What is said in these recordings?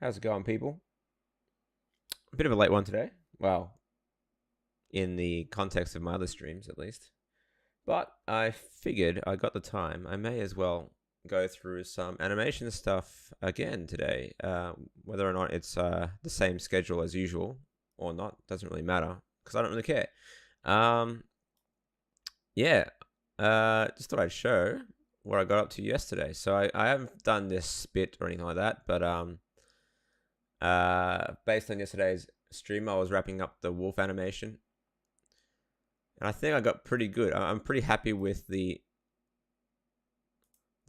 How's it going, people? A bit of a late one today. Well, in the context of my other streams, at least. But I figured I got the time. I may as well go through some animation stuff again today. Whether or not it's the same schedule as usual or not doesn't really matter because I don't really care. Yeah. Just thought I'd show what I got up to yesterday. So I haven't done this bit or anything like that, but based on yesterday's stream, I was wrapping up the wolf animation, and I think I got pretty good. I'm pretty happy with the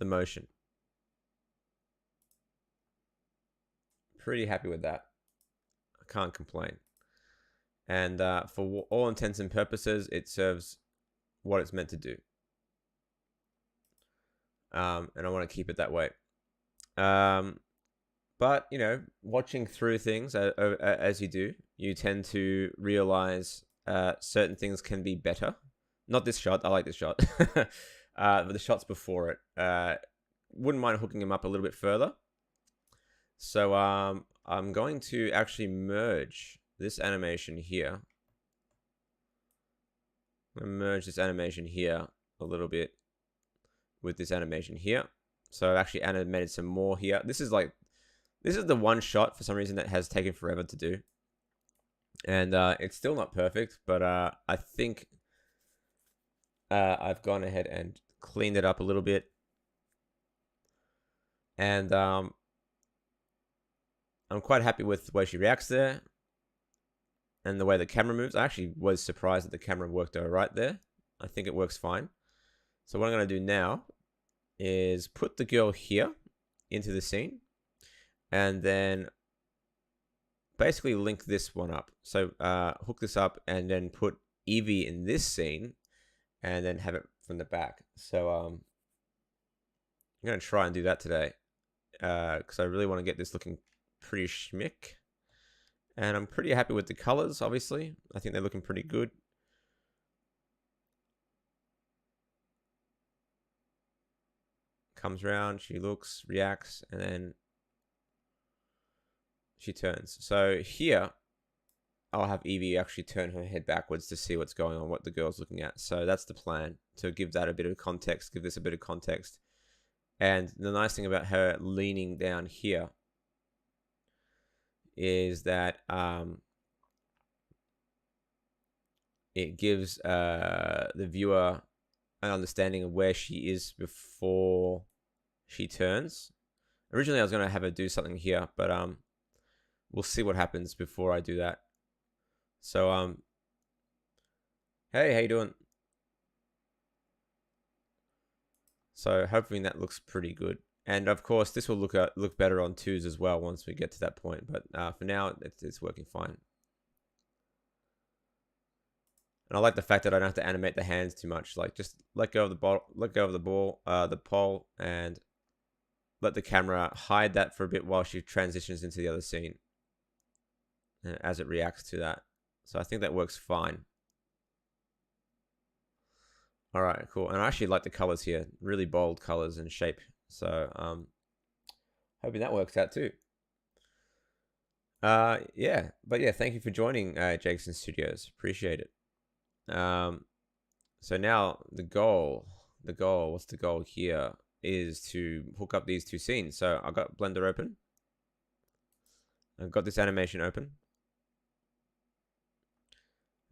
motion. Pretty happy with that. I can't complain. And for all intents and purposes, it serves what it's meant to do. And I want to keep it that way. But, you know, watching through things as you do, you tend to realize certain things can be better. Not this shot. I like this shot. But the shots before it. Wouldn't mind hooking them up a little bit further. So I'm going to actually merge this animation here. I'm going to merge this animation here a little bit with this animation here. So I've actually animated some more here. This is the one shot for some reason that has taken forever to do. And it's still not perfect, but I think I've gone ahead and cleaned it up a little bit. And I'm quite happy with the way she reacts there. And the way the camera moves. I actually was surprised that the camera worked all right there. I think it works fine. So what I'm going to do now is put the girl here into the scene. And then basically link this one up. So hook this up and then put Evie in this scene and then have it from the back. So I'm going to try and do that today because I really want to get this looking pretty schmick. And I'm pretty happy with the colors, obviously. I think they're looking pretty good. Comes around, she looks, reacts, and then she turns. So here, I'll have Evie actually turn her head backwards to see what's going on, what the girl's looking at. So that's the plan, to give that a bit of context, give this a bit of context. And the nice thing about her leaning down here is that it gives the viewer an understanding of where she is before she turns. Originally, I was going to have her do something here, but we'll see what happens before I do that. So, hey, how you doing? So hopefully that looks pretty good. And of course, this will look better on 2s as well once we get to that point. But for now, it's working fine. And I like the fact that I don't have to animate the hands too much. Like just let go of the ball, the pole, and let the camera hide that for a bit while she transitions into the other scene as it reacts to that. So I think that works fine. All right, cool. And I actually like the colors here, really bold colors and shape. So hoping that works out too. Yeah, but yeah, thank you for joining Jakeson Studios. Appreciate it. So now what's the goal here is to hook up these two scenes. So I've got Blender open. I've got this animation open.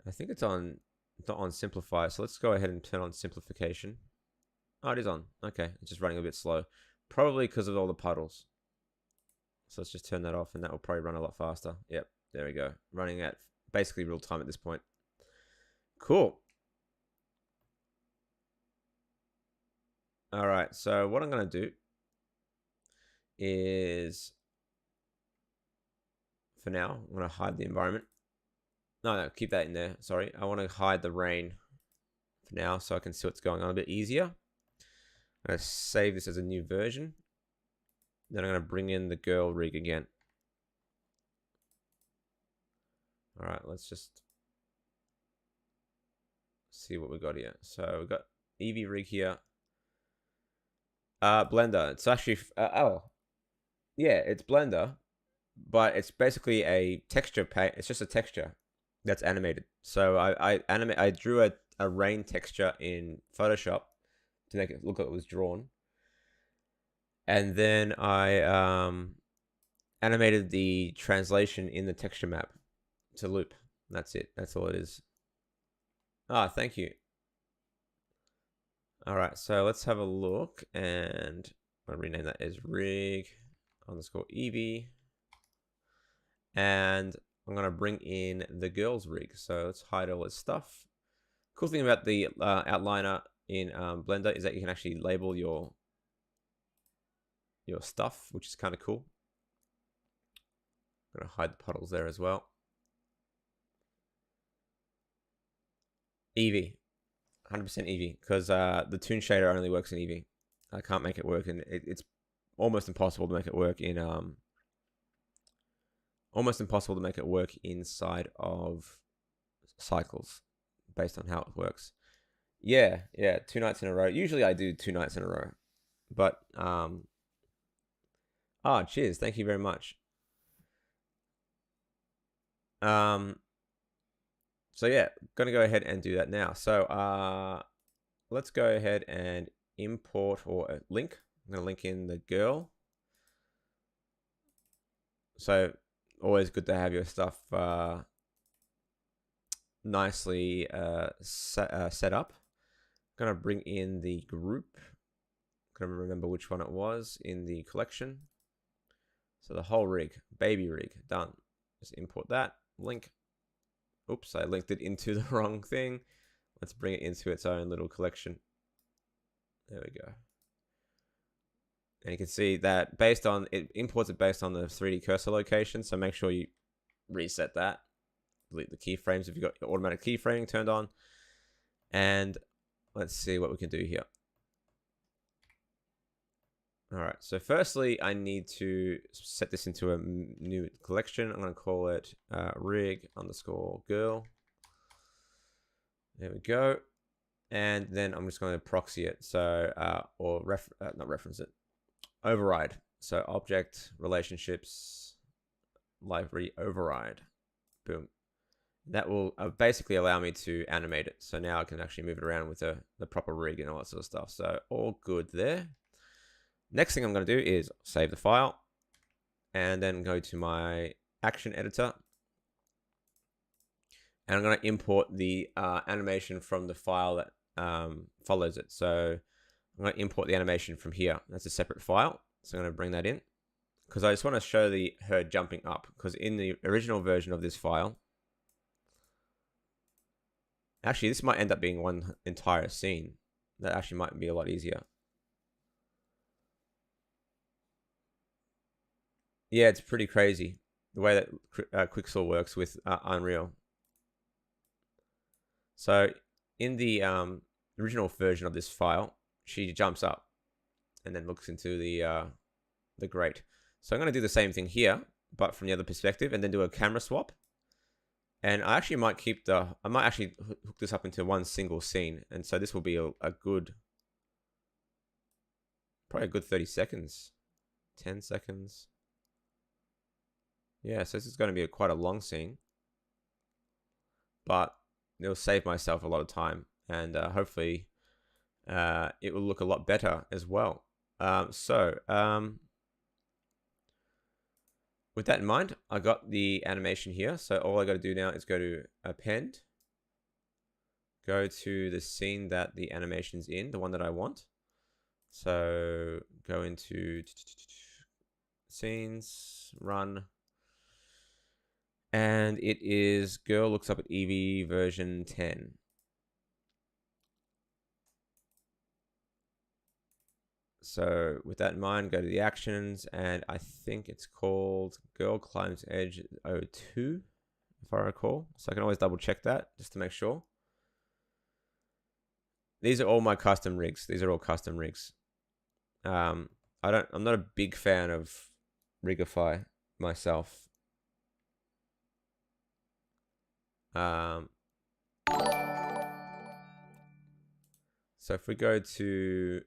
I think it's not on simplify. So let's go ahead and turn on simplification. Oh, it is on. Okay, it's just running a bit slow. Probably because of all the puddles. So let's just turn that off and that will probably run a lot faster. Yep, there we go. Running at basically real time at this point. Cool. All right, so what I'm going to do is, for now, I'm going to hide the environment. No, keep that in there. Sorry, I want to hide the rain for now so I can see what's going on a bit easier. I'm going to save this as a new version. Then I'm going to bring in the girl rig again. All right, let's just see what we got here. So we've got Evie rig here. Blender. It's actually, oh, yeah, it's Blender. but it's basically a texture paint. It's just a texture that's animated. So I drew a rain texture in Photoshop to make it look like it was drawn. And then I animated the translation in the texture map to loop. That's it. That's all it is. Ah, thank you. All right, so let's have a look, and I'll rename that as rig underscore Evie. And I'm gonna bring in the girls rig. So let's hide all this stuff. Cool thing about the outliner in Blender is that you can actually label your stuff, which is kind of cool. I'm gonna hide the puddles there as well. Eevee, 100% Eevee, because the toon shader only works in Eevee. I can't make it work, and it's almost impossible to make it work in inside of cycles, based on how it works. Yeah, 2 nights in a row. Usually I do 2 nights in a row, but cheers, thank you very much. So yeah, gonna go ahead and do that now. So let's go ahead and import or link. I'm gonna link in the girl. So always good to have your stuff nicely set up. Gonna bring in the group. Gonna remember which one it was in the collection. So the whole rig, baby rig, done. Just import that, link. Oops, I linked it into the wrong thing. Let's bring it into its own little collection. There we go. And you can see that it imports it based on the 3D cursor location. So make sure you reset that. Delete the keyframes if you've got your automatic keyframing turned on. And let's see what we can do here. All right, so firstly, I need to set this into a new collection. I'm going to call it rig underscore girl. There we go. And then I'm just going to proxy it. So, not reference it, override. So object relationships library override. Boom. That will basically allow me to animate it. So now I can actually move it around with the proper rig and all that sort of stuff. So all good there. Next thing I'm going to do is save the file and then go to my action editor. And I'm going to import the animation from the file that follows it. So I'm going to import the animation from here. That's a separate file. So I'm going to bring that in because I just want to show her jumping up, because in the original version of this file, actually this might end up being one entire scene. That actually might be a lot easier. Yeah, it's pretty crazy the way that Quixel works with Unreal. So in the original version of this file, she jumps up and then looks into the grate. So I'm going to do the same thing here, but from the other perspective, and then do a camera swap. And I actually might I might actually hook this up into one single scene. And so this will be probably a good 30 seconds, 10 seconds. Yeah, so this is going to be quite a long scene, but it'll save myself a lot of time, and hopefully it will look a lot better as well. With that in mind, I got the animation here. So all I got to do now is go to Append, go to the scene that the animation's in, the one that I want. So go into scenes, run. And it is girl looks up at Eevee version 10. So with that in mind, go to the actions, and I think it's called girl climbs edge 02, if I recall. So I can always double check that just to make sure. These are all my custom rigs. These are all custom rigs. I'm not a big fan of Rigify myself. So if we go to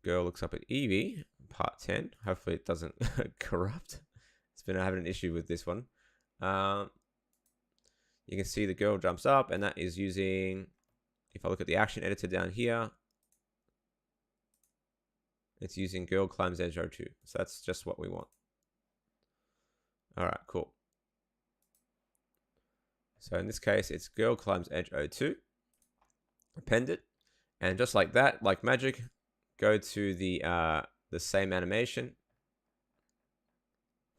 girl looks up at Eevee, part 10, hopefully it doesn't corrupt. It's been having an issue with this one. You can see the girl jumps up, and that is using, if I look at the action editor down here, it's using girl climbs edge 02. So that's just what we want. All right, cool. So in this case, it's girl climbs edge 02. Append it, and just like that, like magic, go to the same animation.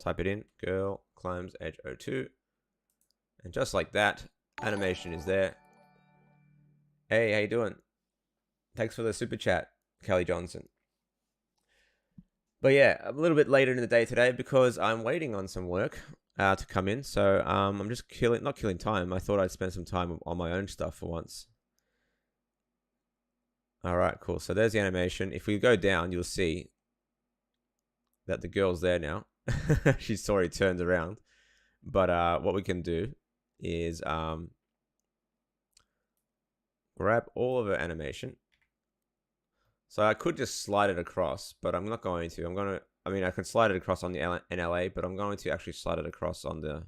Type it in, girl climbs edge 02. And just like that, animation is there. Hey, how you doing? Thanks for the super chat, Kelly Johnson. But yeah, a little bit later in the day today because I'm waiting on some work to come in. So I'm just not killing time. I thought I'd spend some time on my own stuff for once. All right, cool. So there's the animation. If we go down, you'll see that the girl's there now. She's already turned around. But what we can do is grab all of her animation. So I could just slide it across, but I'm not going to. I can slide it across on the NLA, but I'm going to actually slide it across on the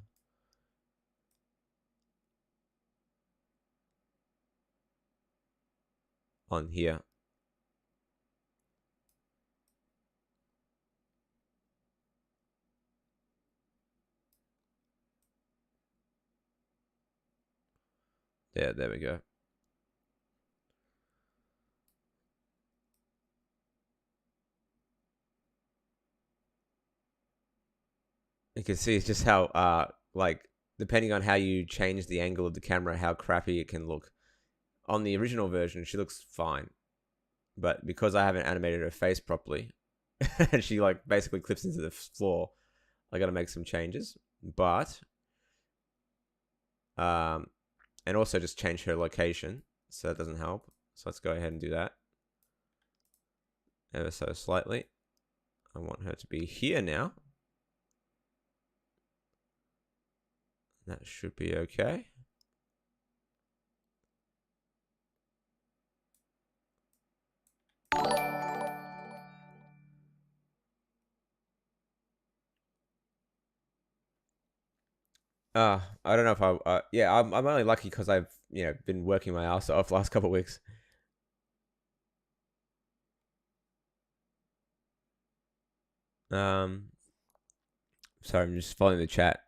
here. There we go. You can see just how like depending on how you change the angle of the camera, how crappy it can look. On the original version, she looks fine, but because I haven't animated her face properly, and she like basically clips into the floor, I got to make some changes. But and also just change her location, so that doesn't help. So let's go ahead and do that ever so slightly. I want her to be here now. That should be okay. I don't know if yeah, I'm only lucky because I've been working my ass off the last couple of weeks. Sorry, I'm just following the chat.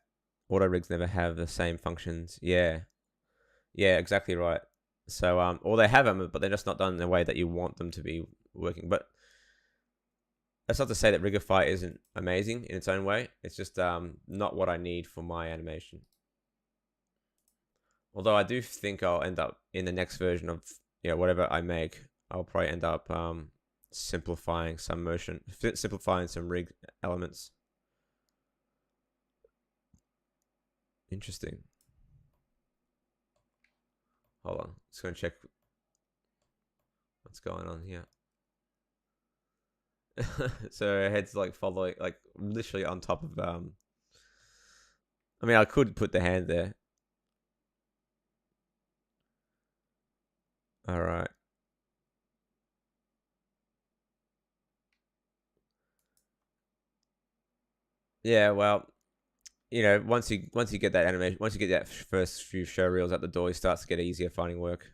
Auto rigs never have the same functions. Yeah, exactly right. So or they have them, but they're just not done in the way that you want them to be working. But that's not to say that Rigify isn't amazing in its own way. It's just not what I need for my animation. Although I do think I'll end up in the next version of whatever I make, I'll probably end up simplifying some motion, simplifying some rig elements. Interesting. Hold on, just gonna check what's going on here. So her head's like following, like literally on top of I mean, I could put the hand there. All right. Yeah, well, once you get that animation, once you get that first few show reels at the door, it starts to get easier finding work.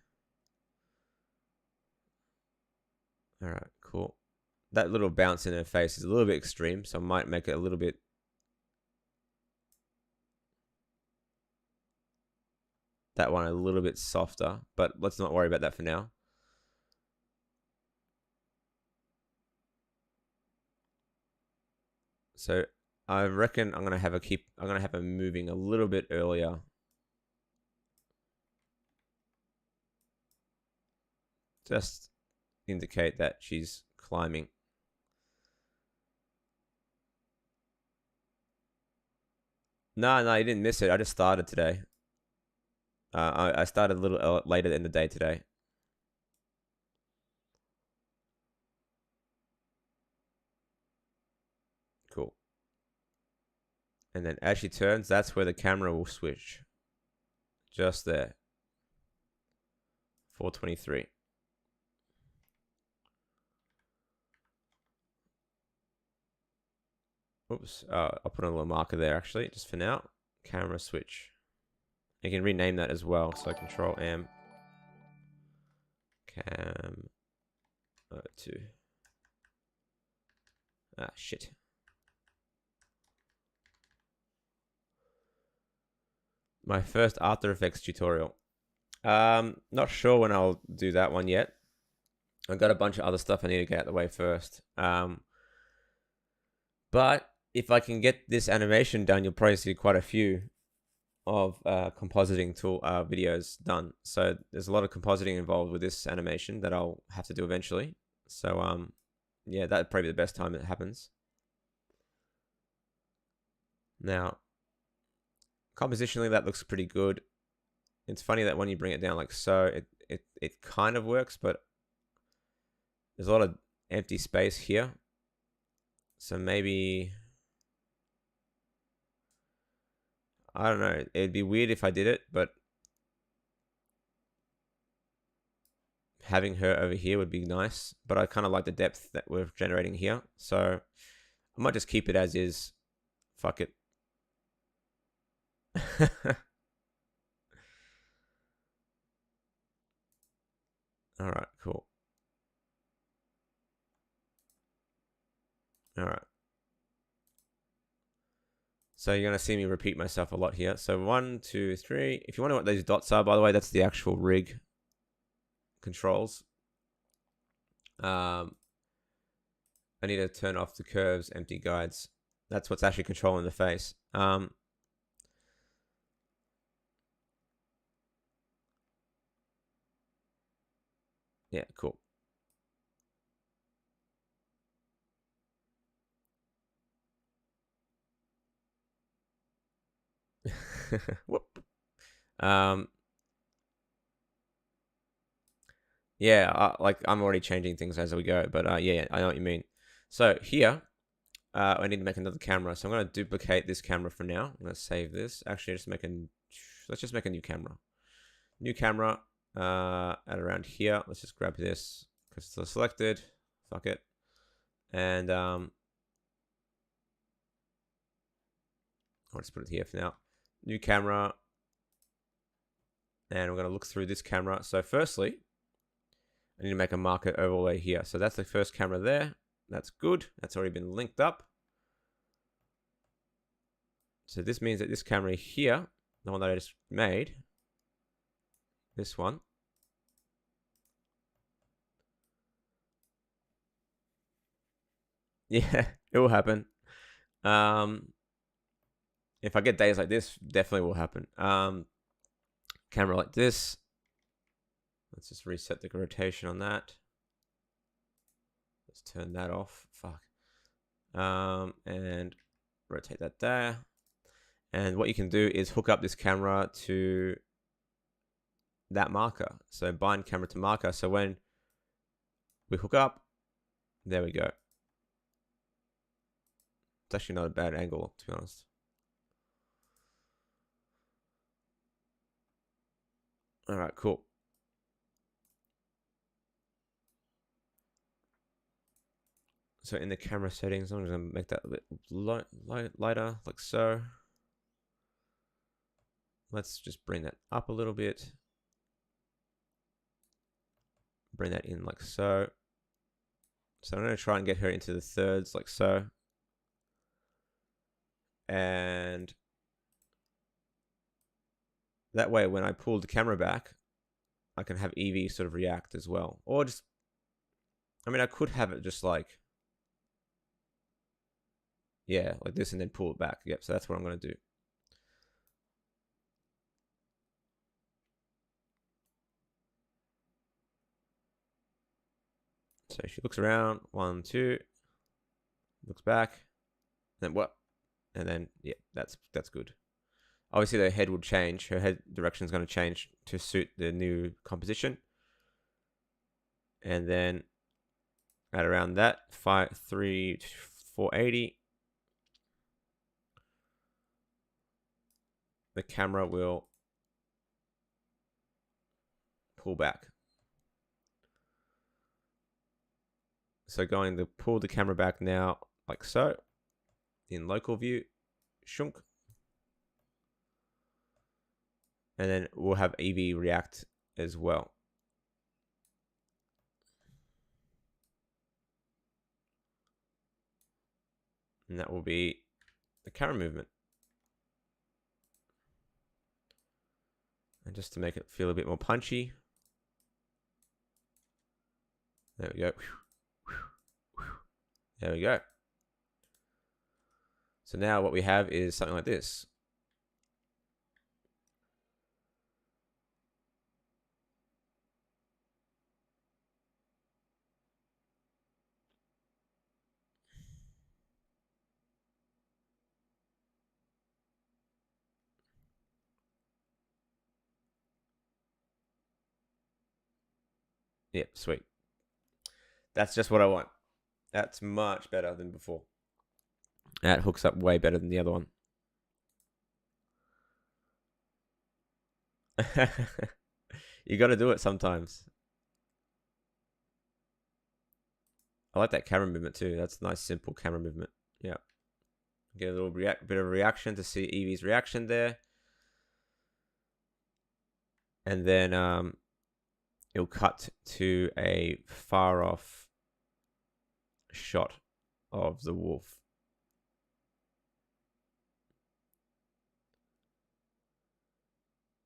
All right, cool. That little bounce in her face is a little bit extreme, so I might make it a little bit. That one a little bit softer, but let's not worry about that for now. So I reckon I'm gonna have her moving a little bit earlier. Just indicate that she's climbing. No, you didn't miss it. I just started today. I started a little later in the day today. Cool. And then as she turns, that's where the camera will switch. Just there. 423. Oops, I'll put a little marker there actually, just for now. Camera switch. You can rename that as well. So Control M. Cam 2. Ah, shit. My first After Effects tutorial. Not sure when I'll do that one yet. I've got a bunch of other stuff I need to get out of the way first. But if I can get this animation done, you'll probably see quite a few of compositing tool videos done. So there's a lot of compositing involved with this animation that I'll have to do eventually. So yeah, that'd probably be the best time it happens. Now, compositionally, that looks pretty good. It's funny that when you bring it down like so, it kind of works, but there's a lot of empty space here. So maybe, I don't know, it'd be weird if I did it, but having her over here would be nice. But I kind of like the depth that we're generating here. So I might just keep it as is. Fuck it. All right, cool. All right. So you're going to see me repeat myself a lot here. So 1, 2, 3. If you wonder what these dots are, by the way, that's the actual rig controls. I need to turn off the curves, empty guides. That's what's actually controlling the face. Yeah, cool. Whoop. Yeah, like I'm already changing things as we go, but yeah, I know what you mean. So here, I need to make another camera. So I'm going to duplicate this camera for now. I'm going to save this. Actually, let's just make a new camera. New camera at around here. Let's just grab this because it's still selected. Fuck it. And I'll just put it here for now. New camera. And we're going to look through this camera. So firstly, I need to make a marker over the way here. So that's the first camera there. That's good. That's already been linked up. So this means that this camera here, the one that I just made, this one, yeah, it will happen. If I get days like this, definitely will happen. Camera like this. Let's just reset the rotation on that. Let's turn that off. Fuck. And rotate that there. And what you can do is hook up this camera to that marker. So bind camera to marker. So when we hook up, there we go. It's actually not a bad angle, to be honest. All right, cool. So in the camera settings, I'm going to make that a bit lighter, like so. Let's just bring that up a little bit. Bring that in like so. So I'm going to try and get her into the thirds like so. And that way, when I pull the camera back, I can have Evie sort of react as well. Or just, I mean, I could have it just like, yeah, like this and then pull it back. Yep, so that's what I'm going to do. So she looks around, 1, 2, looks back, then what? And then, yeah, that's good. Obviously, the head will change. Her head direction is going to change to suit the new composition. And then at around that, 480, the camera will pull back. So going to pull the camera back now, like so. in local view, shunk. And then we'll have Eevee react as well. And that will be the camera movement. And just to make it feel a bit more punchy. There we go. There we go. So now what we have is something like this. Yep, sweet. That's just what I want. That's much better than before. That hooks up way better than the other one. You got to do it sometimes. I like that camera movement too. That's a nice, simple camera movement. Yeah. Get a little bit of reaction to see Eevee's reaction there. And then it'll cut to a far off shot of the wolf.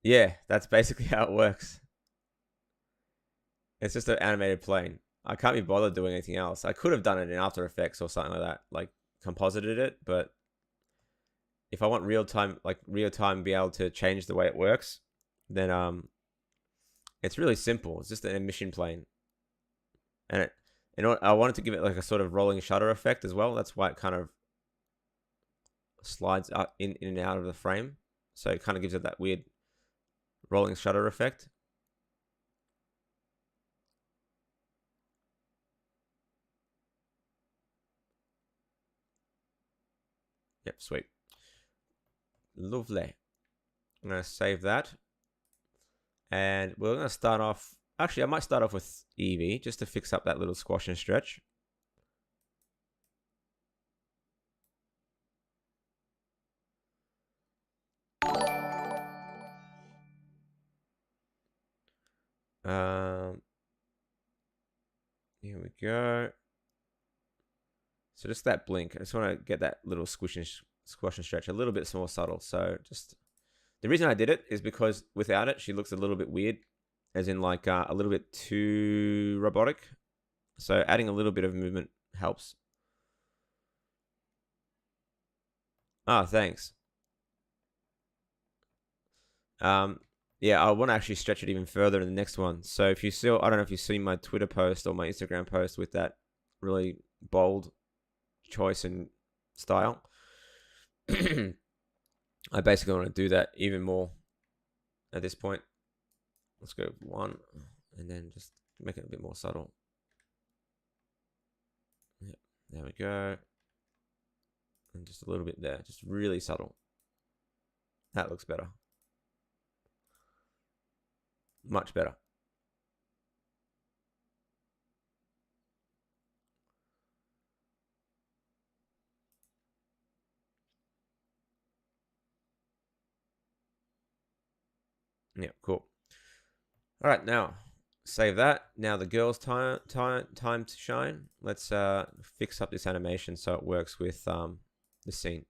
Yeah, that's basically how it works. It's just an animated plane. I can't be bothered doing anything else. I could have done it in After Effects or something like that, like composited it, but if I want real time be able to change the way it works, then it's really simple. It's just an emission plane. And I wanted to give it like a sort of rolling shutter effect as well. That's why it kind of slides up in and out of the frame. So it kind of gives it that weird rolling shutter effect. Yep, sweet. Lovely. I'm going to save that. And we're going to start off... Actually, I might start off with Eevee just to fix up that little squash and stretch. Here we go. So just that blink. I just want to get that little squash and stretch a little bit more subtle. So just... The reason I did it is because without it, she looks a little bit weird. As in like a little bit too robotic. So adding a little bit of movement helps. Ah, thanks. Yeah, I want to actually stretch it even further in the next one. So if you still, I don't know if you've seen my Twitter post or my Instagram post with that really bold choice and style. I basically want to do that even more at this point. Let's go 1 and then just make it a bit more subtle. Yep, there we go. And just a little bit there, just really subtle. That looks better. Much better. Yeah, cool. All right, now save that. Now the girl's time to shine. Let's fix up this animation so it works with the scene.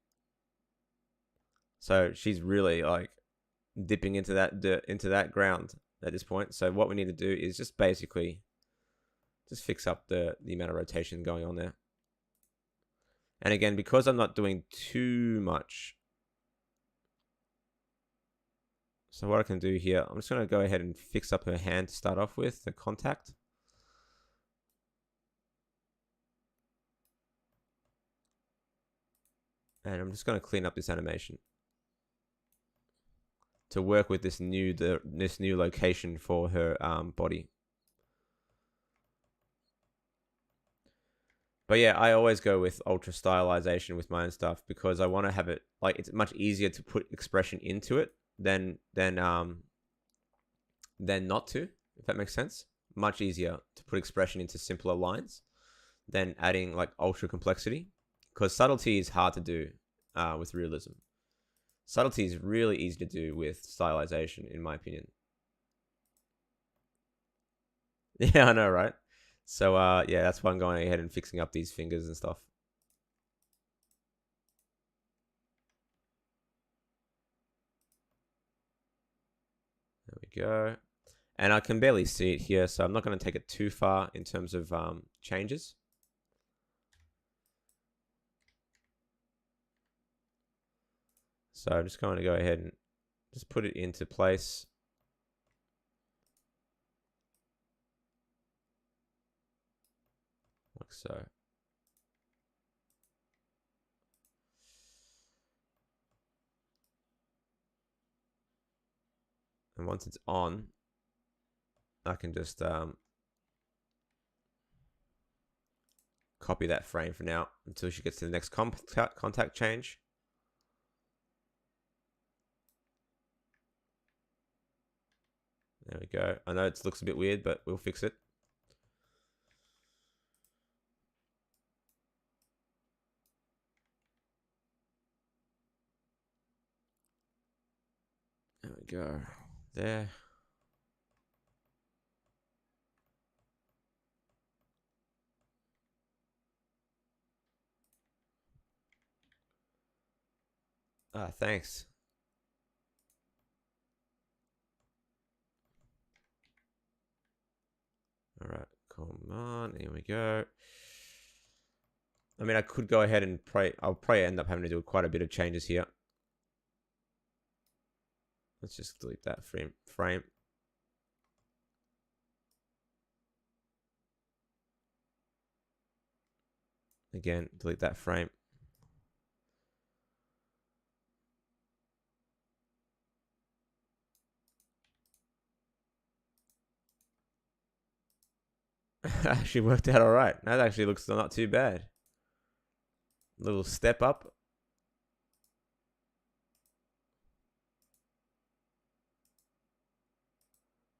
So she's really like dipping into that ground at this point. So what we need to do is just basically just fix up the amount of rotation going on there. And again, because I'm not doing too much. So what I can do here, I'm just going to go ahead and fix up her hand to start off with, the contact. And I'm just going to clean up this animation to work with this new location for her body. But yeah, I always go with ultra stylization with my own stuff because I want to have it like it's much easier to put expression into it than not to, if that makes sense. Much easier to put expression into simpler lines than adding like ultra complexity because subtlety is hard to do with realism. Subtlety is really easy to do with stylization, in my opinion. Yeah, I know, right? So, yeah, that's why I'm going ahead and fixing up these fingers and stuff. There we go. And I can barely see it here, so I'm not going to take it too far in terms of changes. So I'm just going to go ahead and just put it into place. Like so. And once it's on, I can just copy that frame for now until she gets to the next contact change. There we go. I know it looks a bit weird, but we'll fix it. There we go. There. Ah, thanks. All right, come on. Here we go. I mean, I could go ahead and I'll probably end up having to do quite a bit of changes here. Let's just delete that frame. Again, delete that frame. Actually worked out all right. That actually looks not too bad. Little step up.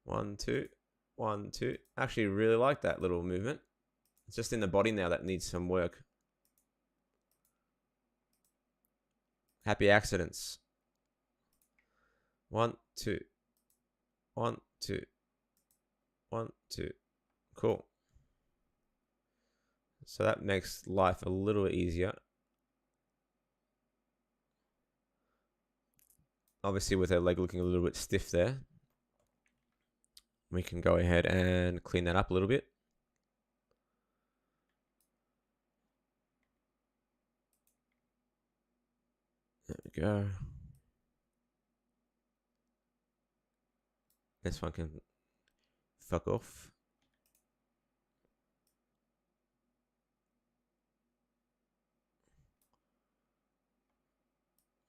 One, two, one, two. Actually really like that little movement. It's just in the body now that needs some work. Happy accidents. One, two. One, two. One, two. Cool. So that makes life a little easier. Obviously with her leg looking a little bit stiff there, we can go ahead and clean that up a little bit. There we go. This one can fuck off.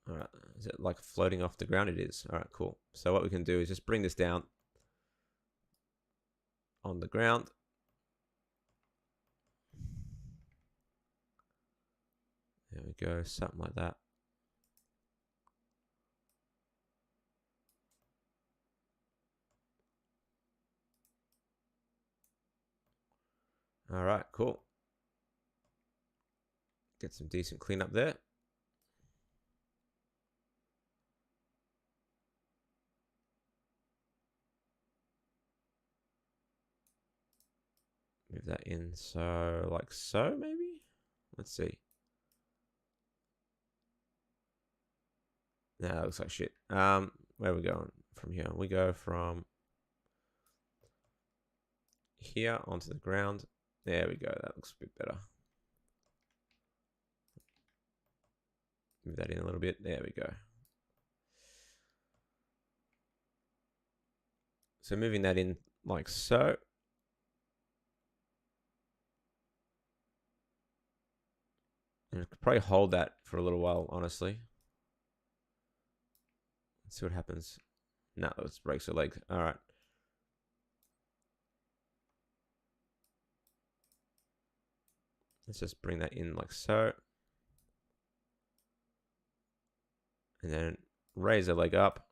All right, is it like floating off the ground? It is. All right, cool. So what we can do is just bring this down on the ground. There we go, something like that. All right, cool. Get some decent cleanup there. Move that in so like so maybe. Let's see. No, that looks like shit. Where are we going from here? We go from here onto the ground. There we go. That looks a bit better. Move that in a little bit. There we go. So moving that in like so. And I could probably hold that for a little while, honestly. Let's see what happens. No, let's break her leg. All right. Let's just bring that in like so. And then raise her leg up.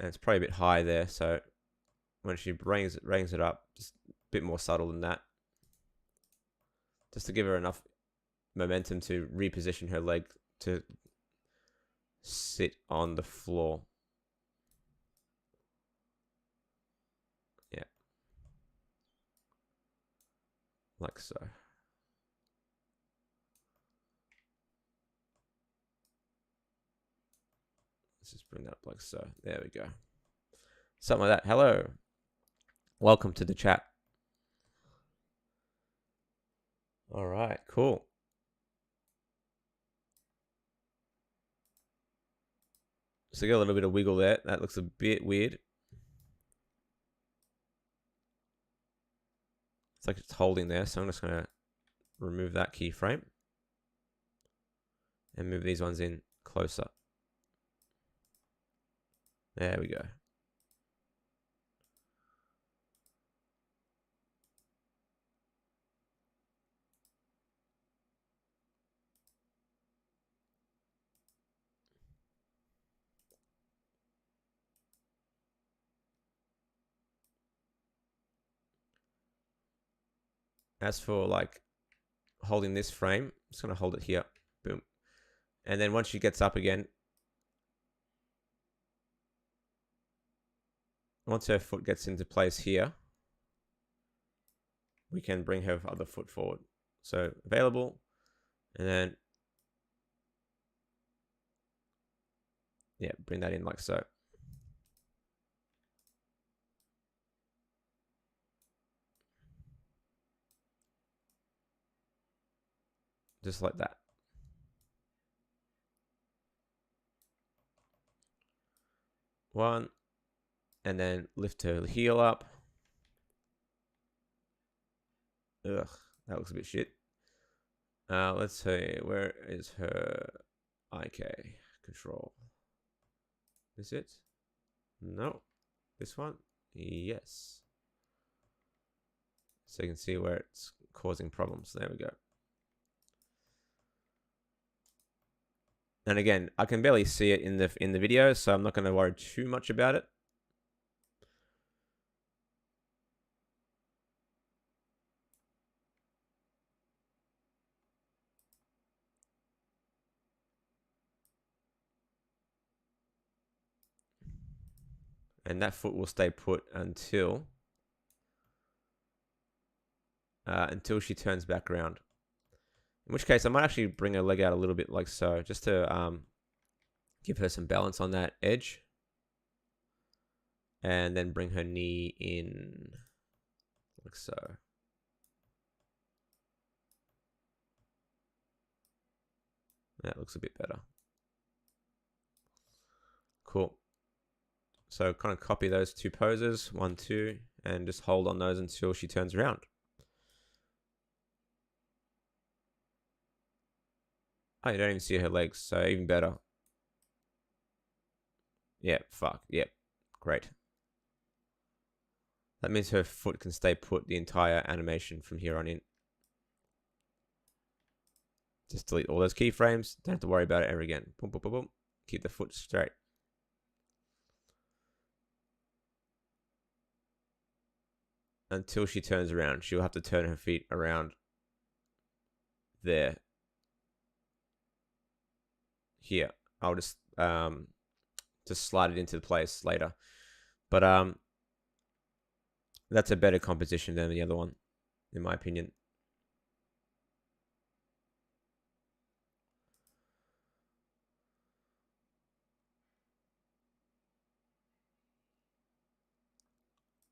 And it's probably a bit high there, so when she brings it up, just a bit more subtle than that. Just to give her enough momentum to reposition her leg to sit on the floor. Yeah. Like so. Let's just bring that up like so. There we go. Something like that. Hello. Welcome to the chat. All right, cool. So get a little bit of wiggle there. That looks a bit weird. It's like it's holding there, so I'm just gonna remove that keyframe and move these ones in closer. There we go. As for like holding this frame, I'm just gonna hold it here. Boom. And then once she gets up again, once her foot gets into place here, we can bring her other foot forward. So available, and then yeah, bring that in like so. Just like that. One, and then lift her heel up. Ugh, that looks a bit shit. Let's see, where is her IK control? Is it? No. This one? Yes. So you can see where it's causing problems. There we go. And again, I can barely see it in the video, so I'm not going to worry too much about it. And that foot will stay put until she turns back around. In which case, I might actually bring her leg out a little bit like so, just to give her some balance on that edge. And then bring her knee in like so. That looks a bit better. Cool. So kind of copy those two poses, 1, 2, and just hold on those until she turns around. Oh, you don't even see her legs, so even better. Yeah, fuck, yep, great. That means her foot can stay put the entire animation from here on in. Just delete all those keyframes, don't have to worry about it ever again. Boom, boom, boom, boom. Keep the foot straight. Until she turns around. She'll have to turn her feet around there. Here. I'll just slide it into place later. But that's a better composition than the other one, in my opinion.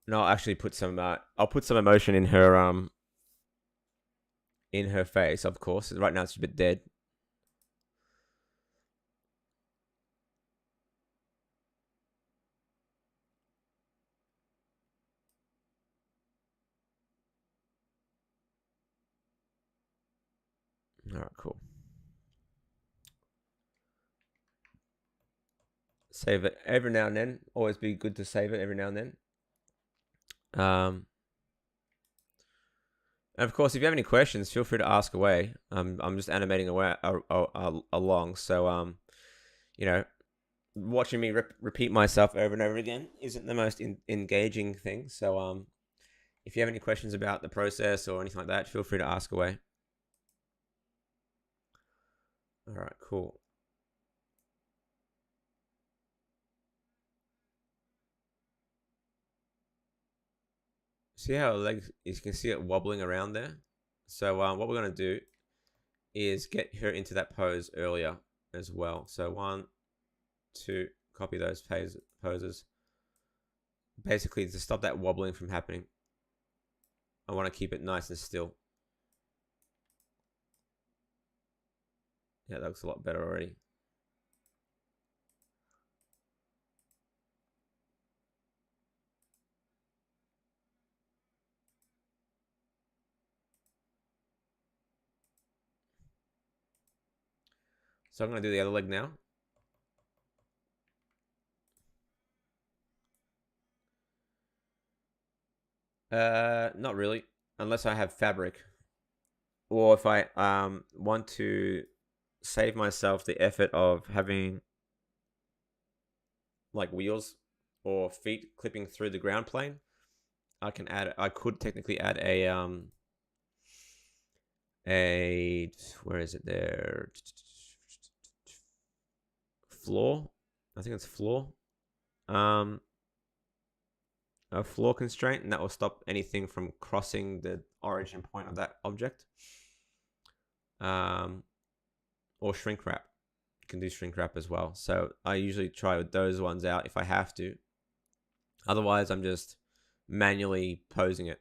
And I'll actually put some I'll put some emotion in her face, of course. Right now it's a bit dead. All right, cool. Save it every now and then. Always be good to save it every now and then. And of course, if you have any questions, feel free to ask away. I'm just animating away along, so you know, watching me repeat myself over and over again isn't the most engaging thing. So if you have any questions about the process or anything like that, feel free to ask away. All right, cool. See how her legs, you can see it wobbling around there. So what we're going to do is get her into that pose earlier as well. So 1, 2, copy those poses. Basically, to stop that wobbling from happening, I want to keep it nice and still. Yeah, that looks a lot better already. So I'm going to do the other leg now. Not really, unless I have fabric, or if I want to save myself the effort of having like wheels or feet clipping through the ground plane. I could technically add a where is it there? Floor. I think it's floor. A floor constraint, and that will stop anything from crossing the origin point of that object. Or shrink wrap. You can do shrink wrap as well. So I usually try with those ones out if I have to. Otherwise, I'm just manually posing it.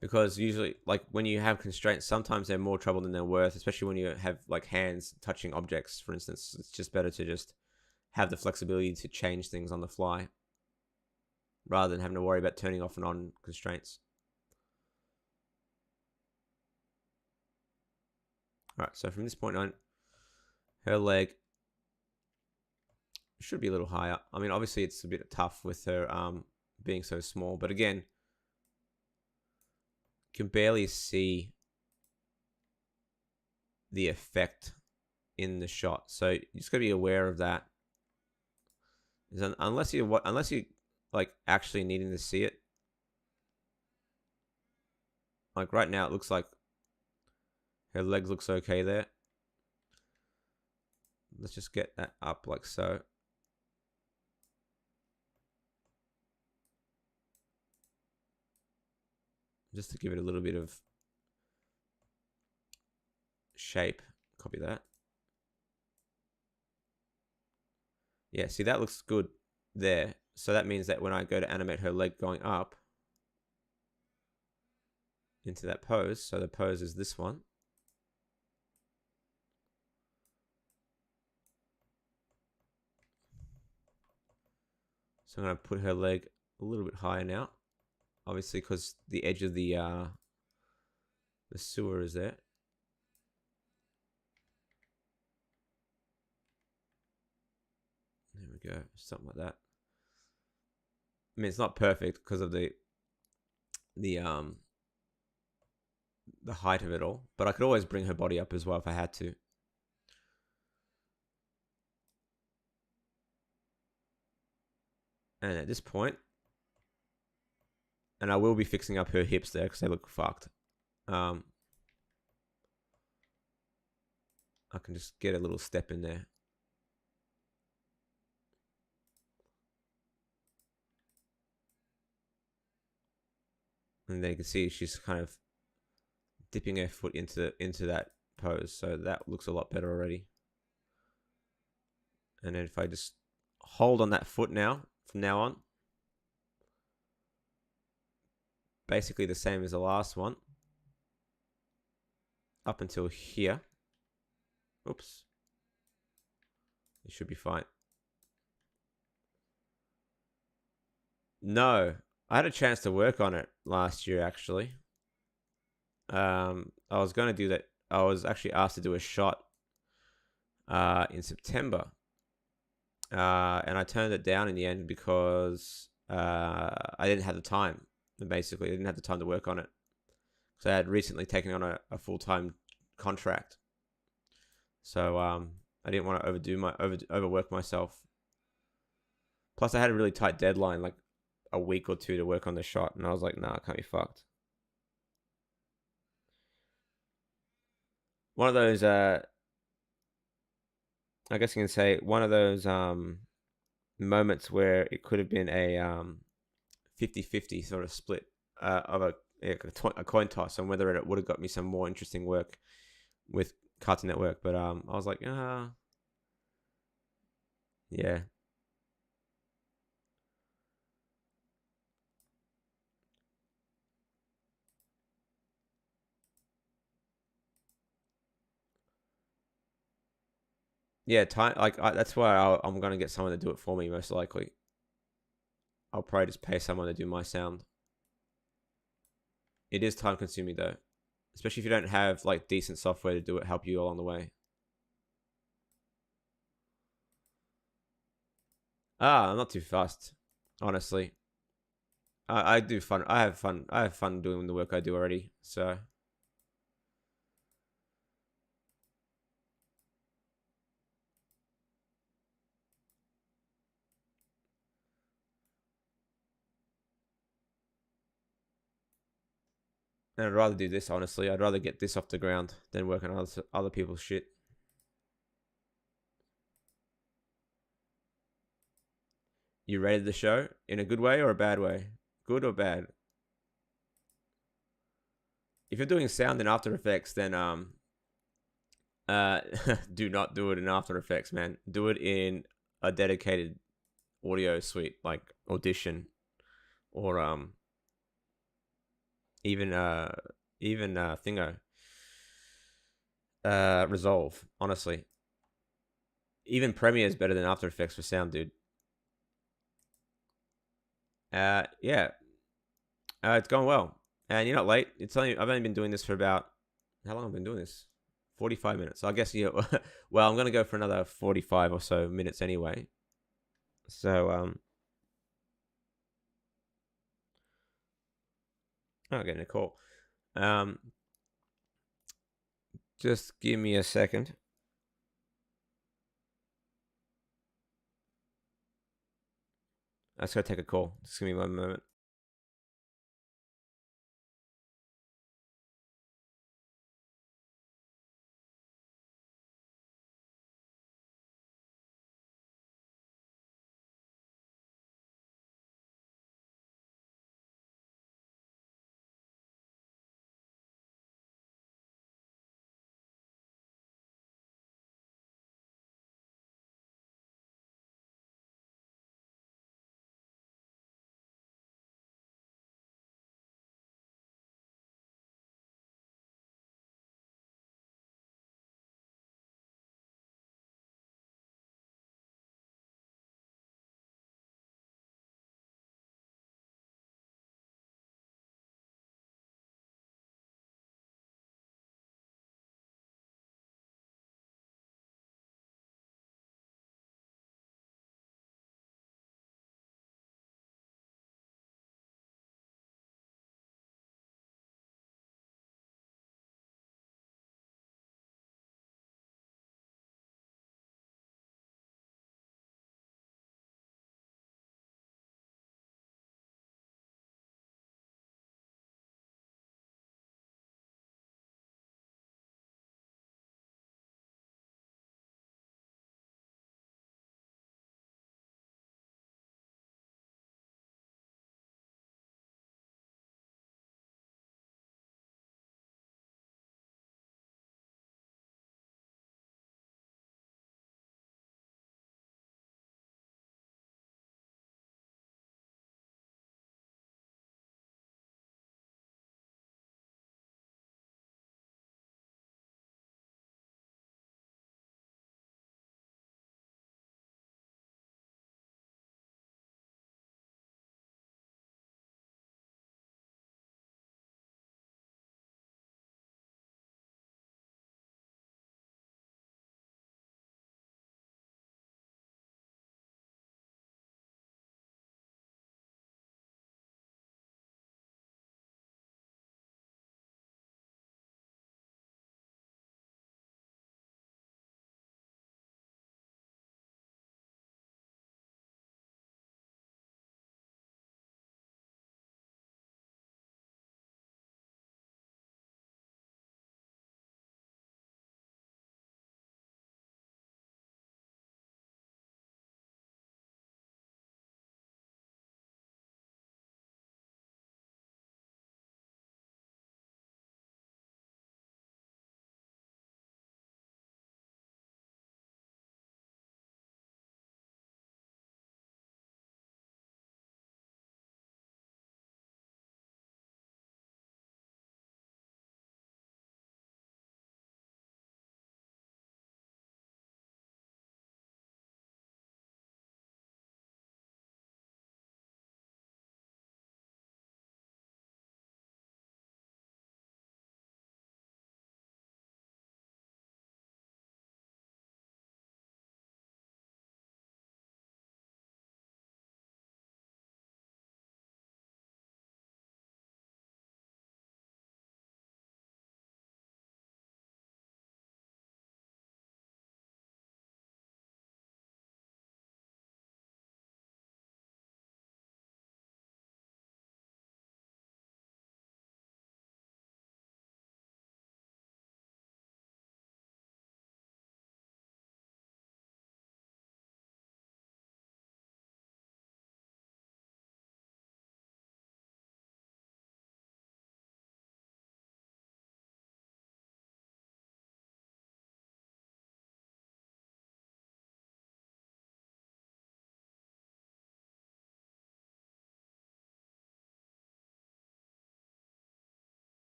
Because usually, like when you have constraints, sometimes they're more trouble than they're worth, especially when you have like hands touching objects, for instance. It's just better to just have the flexibility to change things on the fly rather than having to worry about turning off and on constraints. All right, so from this point on, her leg should be a little higher. I mean, obviously it's a bit tough with her being so small, but again, you can barely see the effect in the shot. So you just got to be aware of that. Unless you like actually needing to see it. Like right now, it looks like her leg looks okay there. Let's just get that up like so. Just to give it a little bit of shape. Copy that. Yeah, see, that looks good there. So that means that when I go to animate her leg going up into that pose, so the pose is this one. So I'm going to put her leg a little bit higher now. Obviously, because the edge of the sewer is there. There we go, something like that. I mean, it's not perfect because of the height of it all, but I could always bring her body up as well if I had to. And at this point, and I will be fixing up her hips there because they look fucked. I can just get a little step in there. And then you can see she's kind of dipping her foot into that pose. So that looks a lot better already. And then if I just hold on that foot now, from now on, basically the same as the last one, up until here. Oops. It should be fine. No, I had a chance to work on it last year, actually. I was going to do that. I was actually asked to do a shot in September. And I turned it down in the end because I didn't have the time. Basically, I didn't have the time to work on it. So I had recently taken on a full-time contract. So I didn't want to overwork myself. Plus, I had a really tight deadline, like a week or two to work on the shot, and I was like, nah, I can't be fucked. One of those, I guess you can say, one of those moments where it could have been a 50-50 sort of split of a coin toss on whether it would have got me some more interesting work with Cartoon Network. But I was like, yeah. Yeah, time like that's why I'm gonna get someone to do it for me. Most likely, I'll probably just pay someone to do my sound. It is time consuming though, especially if you don't have like decent software to do it, help you along the way. I'm not too fast, honestly. I do fun. I have fun. I have fun doing the work I do already. So and I'd rather do this honestly. I'd rather get this off the ground than work on other people's shit. You rated the show in a good way or a bad way? Good or bad? If you're doing sound in After Effects, then do not do it in After Effects, man. Do it in a dedicated audio suite like Audition or even Thingo, Resolve. Honestly, even Premiere is better than After Effects for sound, dude. Yeah, it's going well, and you're not late. It's only I've only been doing this for about how long have I been doing this? 45 minutes. So I guess yeah. Well, I'm gonna go for another 45 or so minutes anyway. So okay, Nicole. Um, just give me a second. I just gotta take a call. Just give me one moment.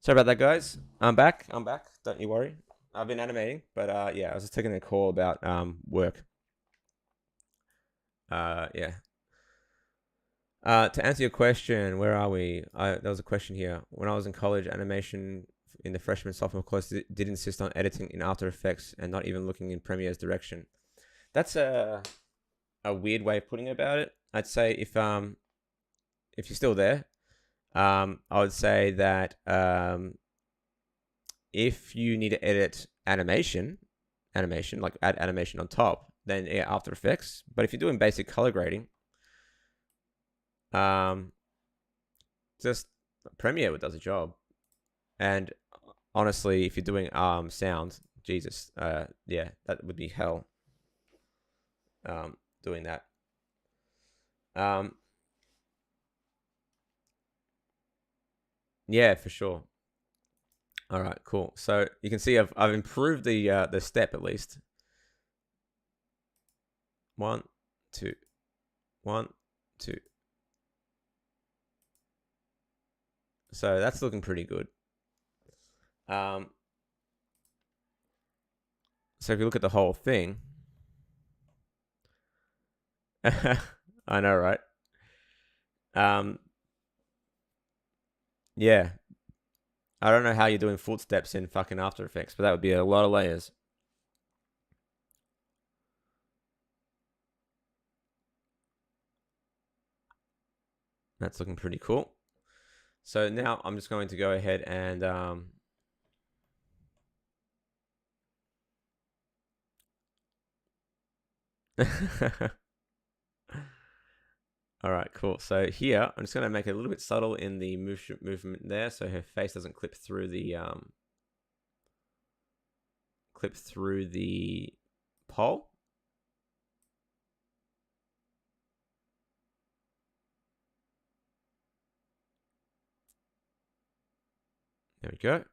Sorry about that, guys. I'm back. Don't you worry. I've been animating, but yeah, I was just taking a call about work. Yeah. To answer your question, where are we? There was a question here. When I was in college, animation in the freshman sophomore course did insist on editing in After Effects and not even looking in Premiere's direction. That's a weird way of putting it about it. I'd say if you're still there, I would say that if you need to edit animation, like add animation on top, then yeah, After Effects. But if you're doing basic color grading, just Premiere does a job. And honestly, if you're doing sound, Jesus, yeah, that would be hell. Doing that. Yeah, for sure. All right, cool. So you can see I've improved the step at least. 1, 2, 1, 2. So that's looking pretty good. So if you look at the whole thing, I know, right? Yeah. I don't know how you're doing footsteps in fucking After Effects, but that would be a lot of layers. That's looking pretty cool. So now I'm just going to go ahead and all right, cool. So here, I'm just going to make it a little bit subtle in the movement there, so her face doesn't clip through the pole. There we go.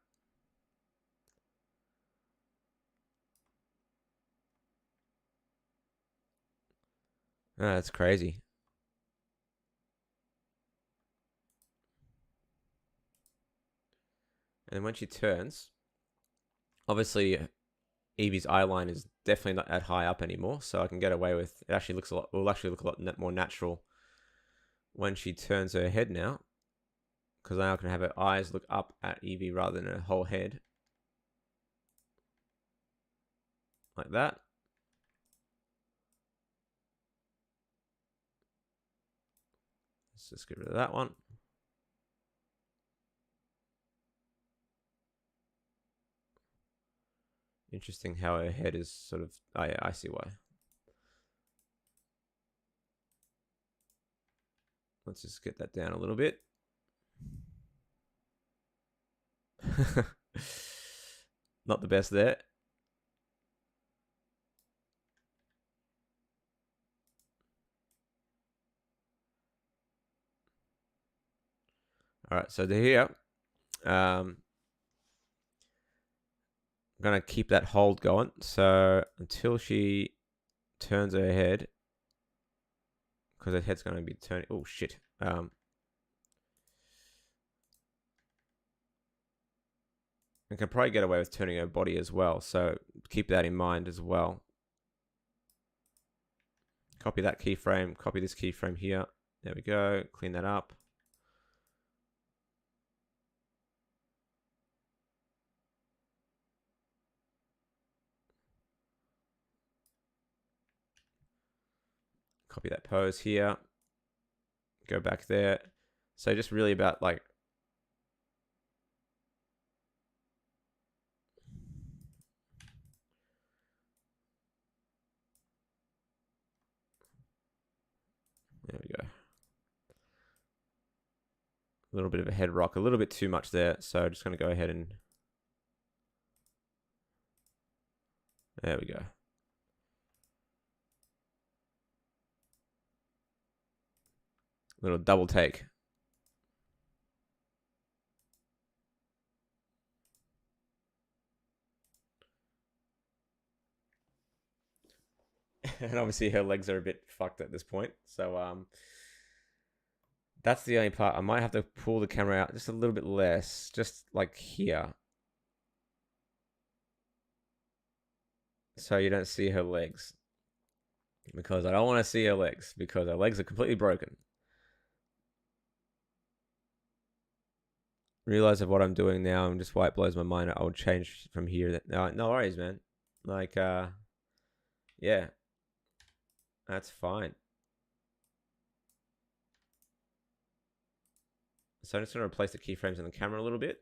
Oh, that's crazy. And then when she turns, obviously Evie's eye line is definitely not that high up anymore, so I can get away with it. Actually looks a lot. Will actually look a lot more natural when she turns her head now, because now I can have her eyes look up at Evie rather than her whole head, like that. Let's just get rid of that one. Interesting how her head is sort of. Oh yeah, I see why. Let's just get that down a little bit. Not the best there. All right, so here, I'm gonna keep that hold going. So until she turns her head, because her head's gonna be turning. Oh shit. I can probably get away with turning her body as well, so keep that in mind as well. Copy that keyframe, copy this keyframe here. There we go, clean that up. Copy that pose here. Go back there. So just really about like there we go. A little bit of a head rock, a little bit too much there. So just going to go ahead and there we go. Little double take. And obviously her legs are a bit fucked at this point. So That's the only part. I might have to pull the camera out just a little bit less, just like here. So you don't see her legs. Because I don't want to see her legs, because her legs are completely broken. Realize of what I'm doing now and just why it blows my mind. I'll change from here. No worries, man. Like, yeah, that's fine. So I'm just going to replace the keyframes in the camera a little bit.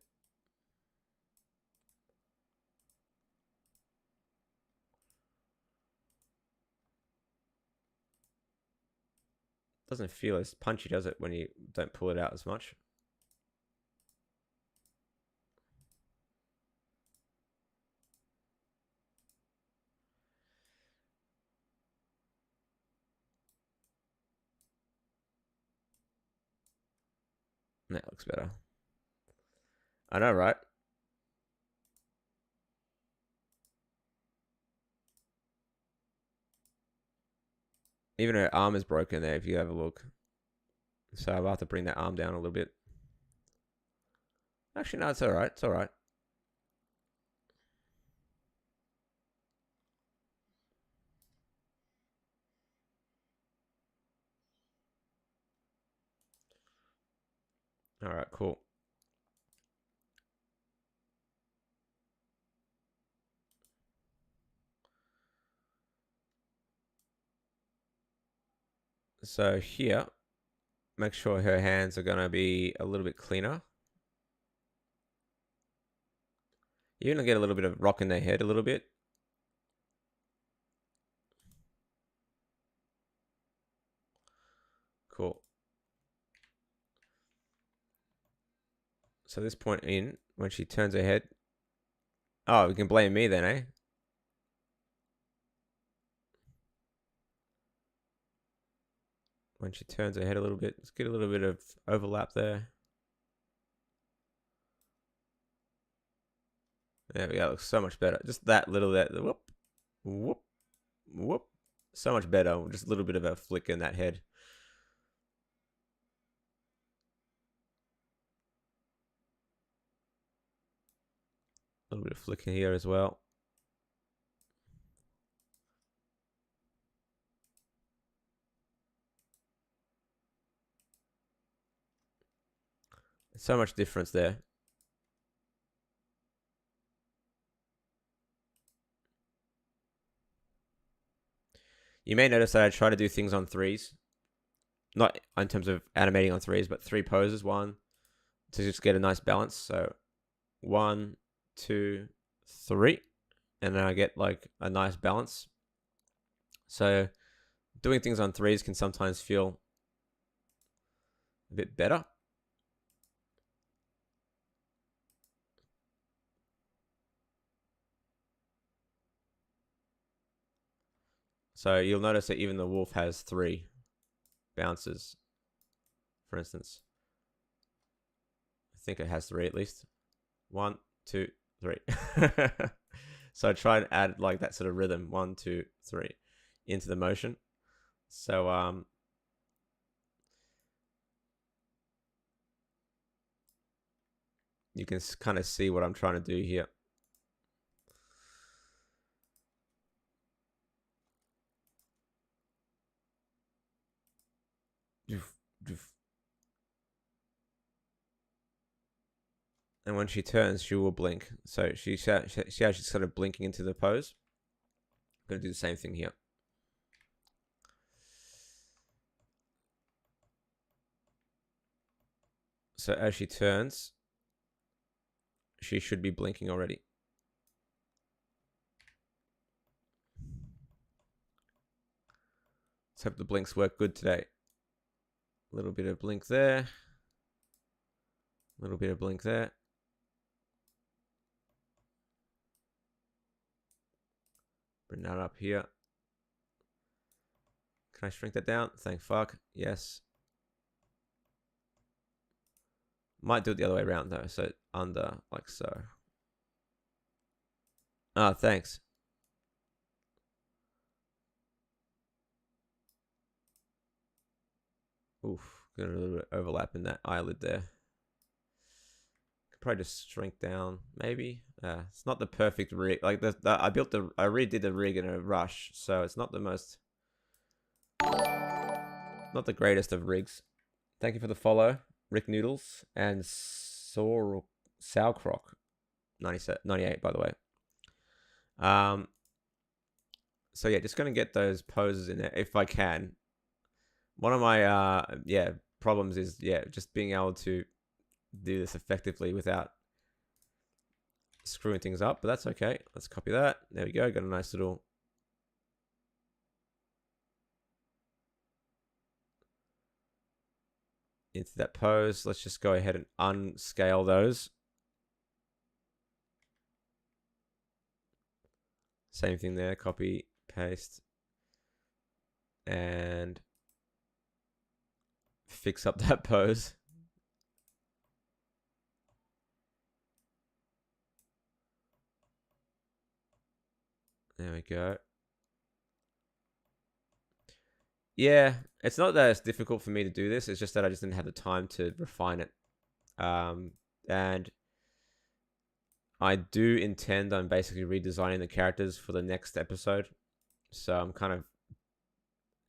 Doesn't feel as punchy, does it, when you don't pull it out as much? That looks better. I know, right? Even her arm is broken there if you have a look. So I'll have to bring that arm down a little bit. Actually, no, it's all right. It's all right. All right, cool. So here, make sure her hands are going to be a little bit cleaner. You're going to get a little bit of rock in their head a little bit. Cool. So this point in, when she turns her head... Oh, we can blame me then, eh? When she turns her head a little bit, let's get a little bit of overlap there. There we go. It looks so much better. Just that little, that whoop, whoop, whoop. So much better. Just a little bit of a flick in that head. A little bit of flick in here as well. So much difference there. You may notice that I try to do things on threes. Not in terms of animating on threes, but three poses. One, to just get a nice balance. So 1, 2, 3. And then I get like a nice balance. So doing things on threes can sometimes feel a bit better. So you'll notice that even the wolf has 3 bounces, for instance. I think it has 3 at least. 1, 2, 3. So I try and add like that sort of rhythm, 1, 2, 3, into the motion. So you can kind of see what I'm trying to do here. And when she turns, she will blink. So see how she's sort of blinking into the pose. I'm going to do the same thing here. So as she turns, she should be blinking already. Let's hope the blinks work good today. A little bit of blink there. A little bit of blink there. Bring that up here. Can I shrink that down? Thank fuck. Yes. Might do it the other way around though. So under, like so. Ah, thanks. Oof. got a little bit of overlap in that eyelid there. Could probably just shrink down, maybe. It's not the perfect rig. Like I redid the rig in a rush, so it's not the most, not the greatest of rigs. Thank you for the follow, Rick Noodles and Sauerkraut 98, by the way. So yeah, just gonna get those poses in there if I can. One of my problems is just being able to do this effectively without screwing things up, but that's okay. Let's copy that. There we go. Got a nice little into that pose. Let's just go ahead and unscale those. Same thing there. Copy, paste, and fix up that pose. There we go. Yeah, it's not that it's difficult for me to do this. It's just that I just didn't have the time to refine it. And I do intend on basically redesigning the characters for the next episode. So I'm kind of,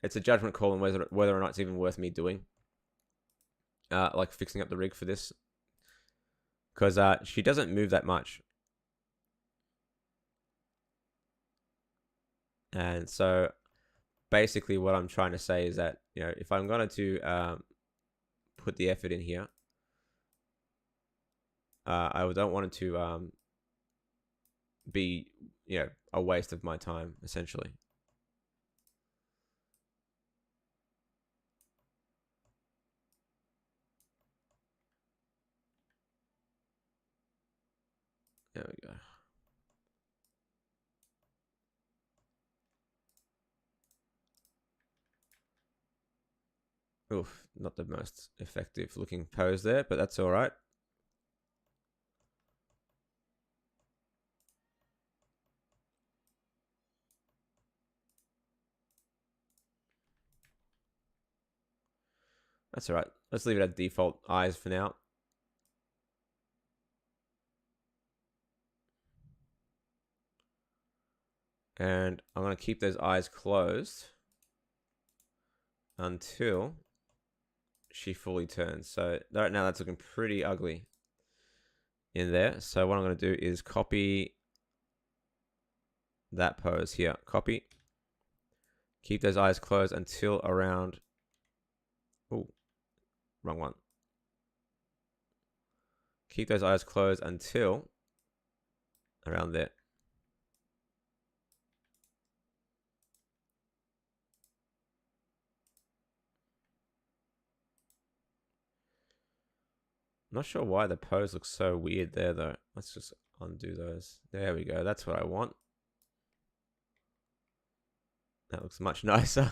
it's a judgment call on whether or not it's even worth me doing. Like fixing up the rig for this. Because she doesn't move that much. And so basically what I'm trying to say is that, you know, if I'm going to put the effort in here, I don't want it to be, you know, a waste of my time, essentially. There we go. Oof, not the most effective looking pose there, but that's all right. That's all right. Let's leave it at default eyes for now. And I'm going to keep those eyes closed until she fully turns. So right now that's looking pretty ugly in there. So what I'm going to do is copy that pose here. Copy. Keep those eyes closed until around... Oh, wrong one. Keep those eyes closed until around there. I'm not sure why the pose looks so weird there, though. Let's just undo those. There we go. That's what I want. That looks much nicer.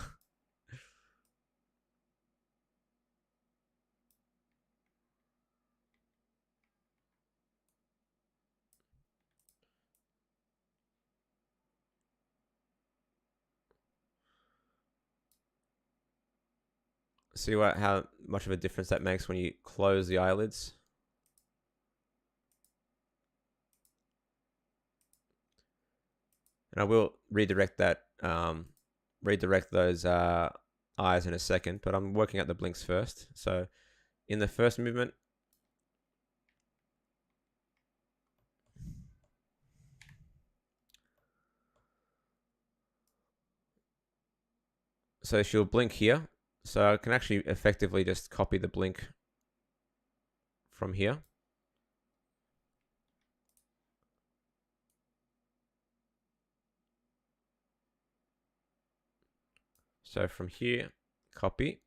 See how much of a difference that makes when you close the eyelids? And I will redirect that, redirect those eyes in a second, but I'm working out the blinks first. So in the first movement, so she'll blink here. So I can actually effectively just copy the blink from here. So from here, copy.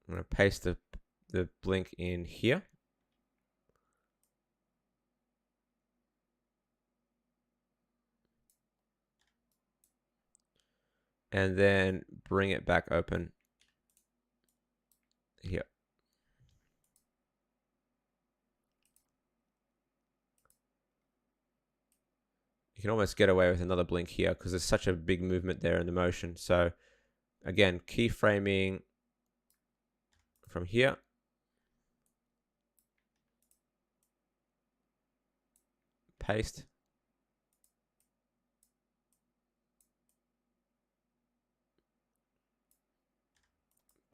I'm going to paste the blink in here. And then bring it back open here. You can almost get away with another blink here because there's such a big movement there in the motion. So again, keyframing from here. Paste.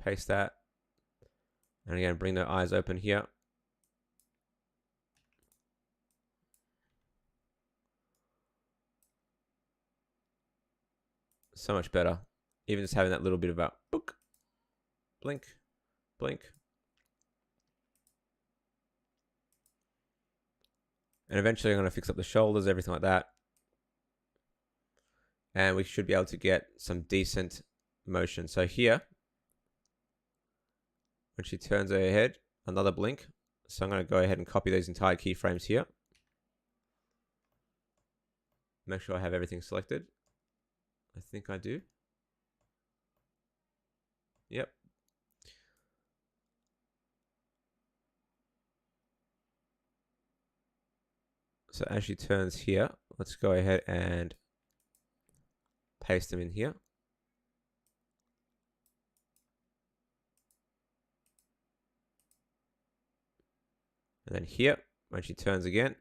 Paste that. And again, bring the eyes open here. So much better. Even just having that little bit of a book, blink, blink. And eventually I'm going to fix up the shoulders, everything like that. And we should be able to get some decent motion. So here, when she turns her head, another blink. So I'm going to go ahead and copy those entire keyframes here. Make sure I have everything selected. I think I do. Yep. So as she turns here, let's go ahead and paste them in here. And then here, when she turns again.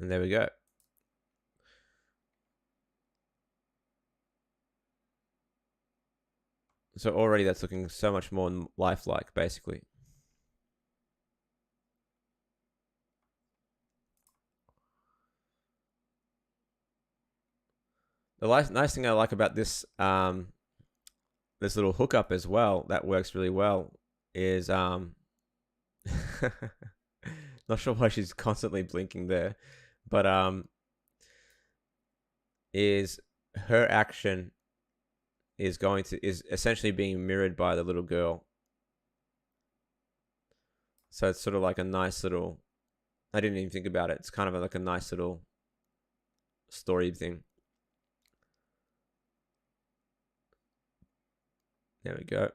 And there we go. So already that's looking so much more lifelike, basically. The nice thing I like about this this little hookup as well, that works really well, is not sure why she's constantly blinking there, but is her action is essentially being mirrored by the little girl. So it's sort of like a nice little, I didn't even think about it. It's kind of like a nice little story thing. There we go.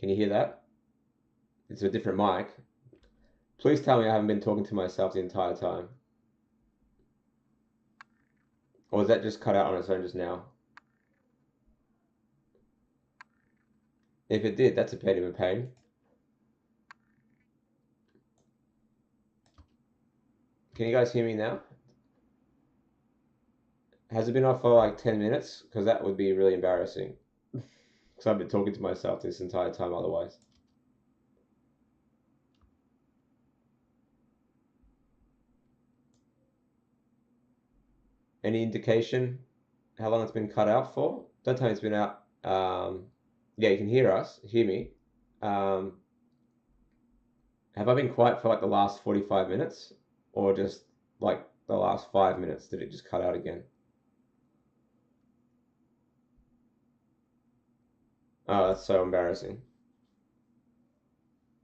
Can you hear that? It's a different mic. Please tell me I haven't been talking to myself the entire time. Or was that just cut out on its own just now? If it did, that's a bit of a pain. Can you guys hear me now? Has it been off for like 10 minutes? Because that would be really embarrassing. Because I've been talking to myself this entire time otherwise. Any indication how long it's been cut out for? Don't tell me it's been out. Yeah, you can hear me. Um, have I been quiet for like the last 45 minutes? Or just like the last 5 minutes? Did it just cut out again? Oh, that's so embarrassing.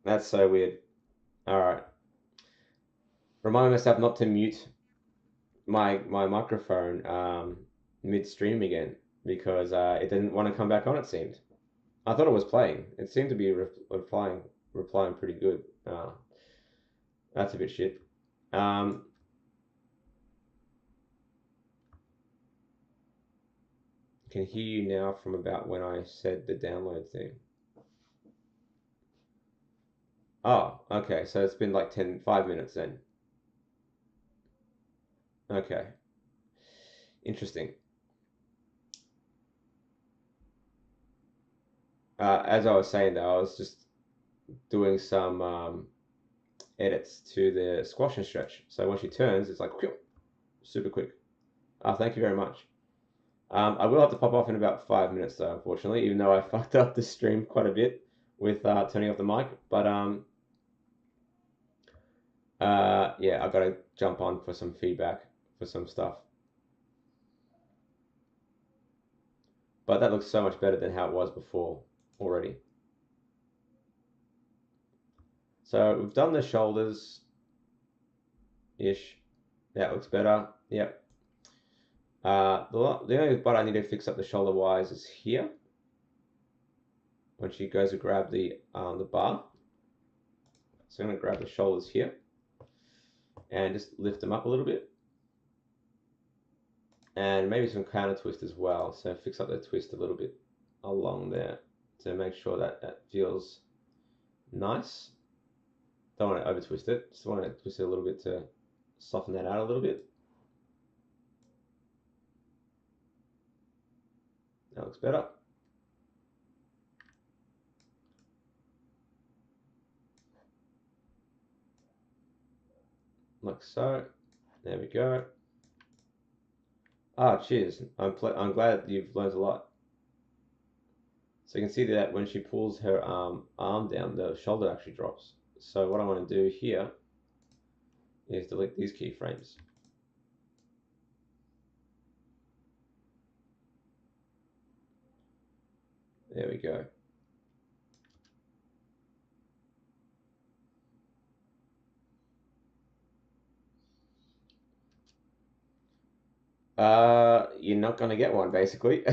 That's so weird. Alright. Remind myself not to mute my microphone midstream again because it didn't want to come back on, it seemed. I thought it was playing. It seemed to be replying pretty good. That's a bit shit. Can hear you now from about when I said the download thing. Oh, okay. So it's been like 5 minutes then. Okay. Interesting. As I was saying though, I was just doing some edits to the squash and stretch. So when she turns, it's like whew, super quick. Thank you very much. I will have to pop off in about 5 minutes though, unfortunately, even though I fucked up the stream quite a bit with turning off the mic. But yeah, I've got to jump on for some feedback for some stuff. But that looks so much better than how it was before already. So we've done the shoulders-ish. That looks better. Yep. The only part I need to fix up the shoulder-wise is here. When she goes to grab the bar. So I'm going to grab the shoulders here. And just lift them up a little bit. And maybe some counter twist as well. So fix up the twist a little bit along there to make sure that that feels nice. Don't want to over twist it, just want to twist it a little bit to soften that out a little bit. That looks better. Like so. There we go. Ah, cheers. I'm glad that you've learned a lot. So you can see that when she pulls her arm down, the shoulder actually drops. So what I want to do here is delete these keyframes. There we go. You're not gonna get one, basically.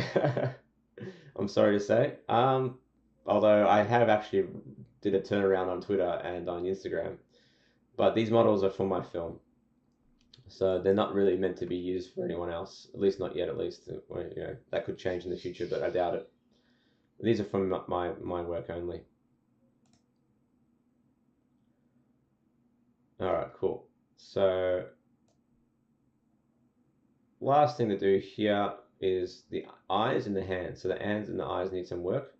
I'm sorry to say. Although I have actually did a turnaround on Twitter and on Instagram, but these models are for my film, so they're not really meant to be used for anyone else. At least not yet. At least you know that could change in the future, but I doubt it. These are from my work only. All right, cool. So last thing to do here is the eyes and the hands. So the hands and the eyes need some work.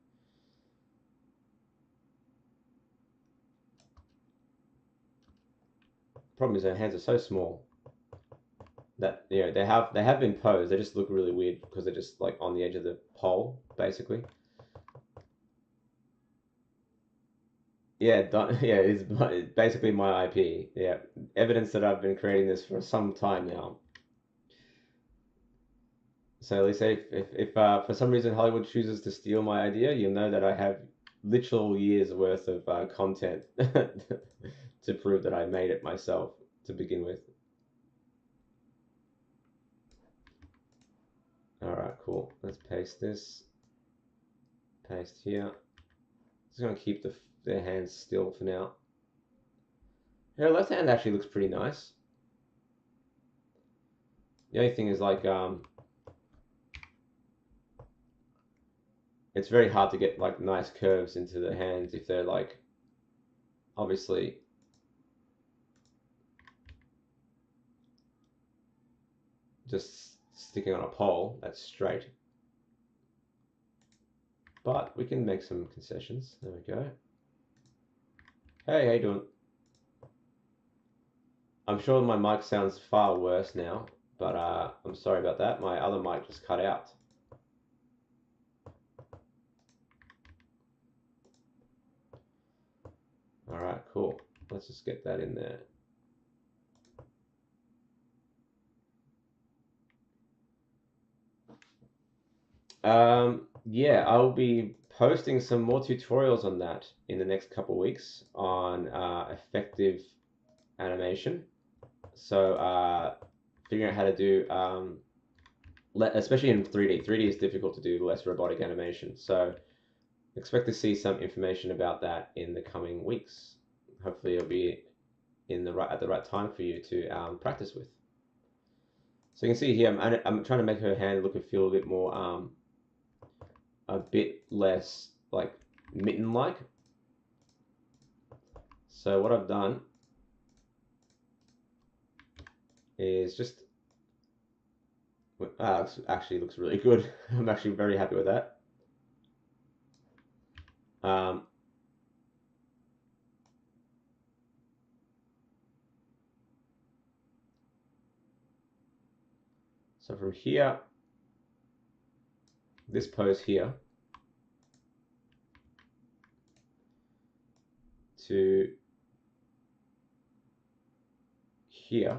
Problem is, her hands are so small that you know they have been posed. They just look really weird because they're just like on the edge of the pole, basically. Yeah, yeah, it's basically my IP. Yeah, evidence that I've been creating this for some time now. So Lisa, if for some reason Hollywood chooses to steal my idea, you'll know that I have literal years worth of content to prove that I made it myself to begin with. All right, cool. Let's paste this. Paste here. Just gonna keep their hands still for now. Her left hand actually looks pretty nice. The only thing is like it's very hard to get like nice curves into the hands if they're like obviously just sticking on a pole that's straight. But we can make some concessions. There we go. Hey, how you doing? I'm sure my mic sounds far worse now, but I'm sorry about that. My other mic just cut out. All right, cool. Let's just get that in there. Yeah, I'll be posting some more tutorials on that in the next couple of weeks on effective animation. So figuring out how to do, especially in 3D. 3D is difficult to do less robotic animation. So expect to see some information about that in the coming weeks. Hopefully it'll be at the right time for you to practice with. So you can see here, I'm trying to make her hand look and feel a bit more a bit less like mitten-like. So what I've done is just, actually looks really good. I'm actually very happy with that. So from here, this pose here, to here,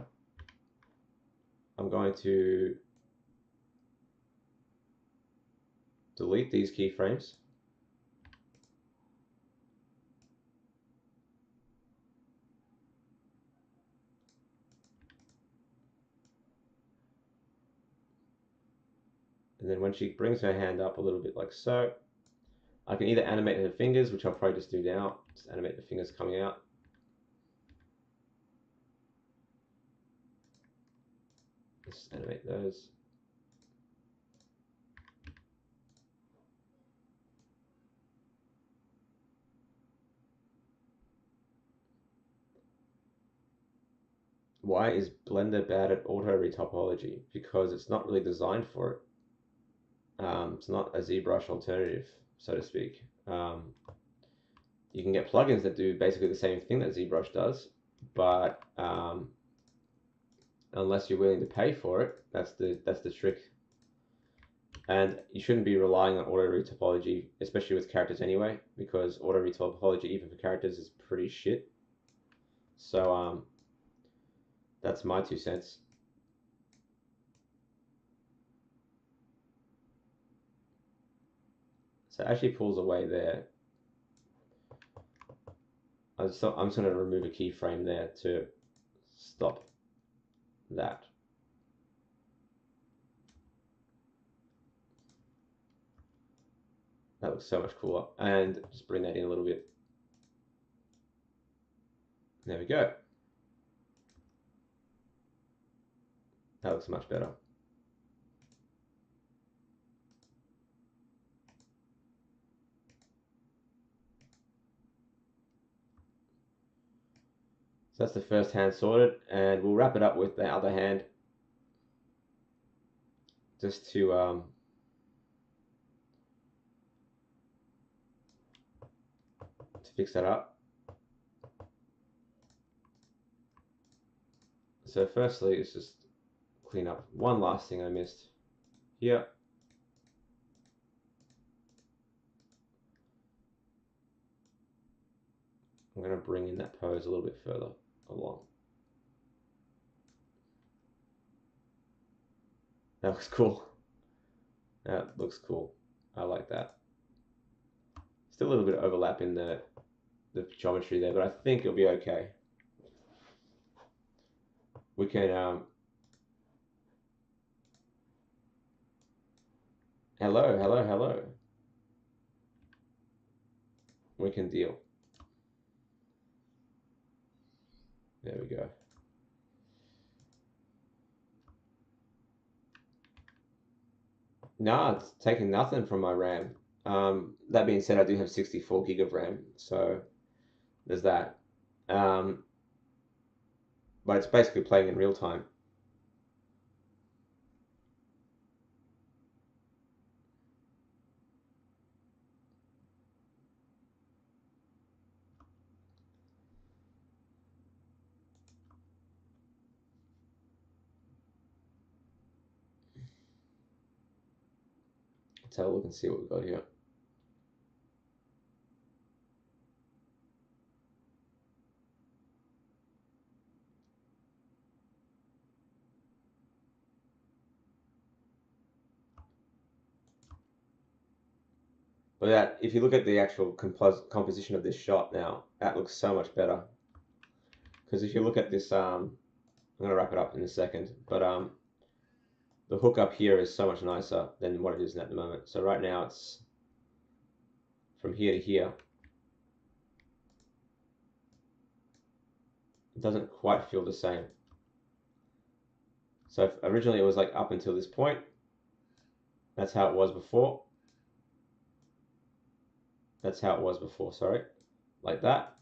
I'm going to delete these keyframes. And then when she brings her hand up a little bit like so, I can either animate her fingers, which I'll probably just do now, just animate the fingers coming out. Just animate those. Why is Blender bad at auto retopology? Because it's not really designed for it. It's not a ZBrush alternative, so to speak. You can get plugins that do basically the same thing that ZBrush does, but unless you're willing to pay for it, that's the trick. And you shouldn't be relying on auto retopology, especially with characters anyway, because auto retopology, even for characters, is pretty shit. So that's my 2 cents. So it actually pulls away there. I'm just going to remove a keyframe there to stop that. That looks so much cooler. And just bring that in a little bit. There we go. That looks much better. So that's the first hand sorted, and we'll wrap it up with the other hand just to fix that up. So firstly, let's just clean up one last thing I missed here. I'm going to bring in that pose a little bit further along. That looks cool. That looks cool. I like that. Still a little bit of overlap in the geometry there, but I think it'll be okay. We can hello. we can deal. There we go. Nah, it's taking nothing from my RAM. That being said, I do have 64 gig of RAM, so there's that. But it's basically playing in real time. Let's have a look and see what we've got here. But that, if you look at the actual composition of this shot now, that looks so much better. Because if you look at this, I'm going to wrap it up in a second, but the hook up here is so much nicer than what it is at the moment. So right now it's from here to here. It doesn't quite feel the same. So originally it was like up until this point. That's how it was before. That's how it was before, sorry. Like that.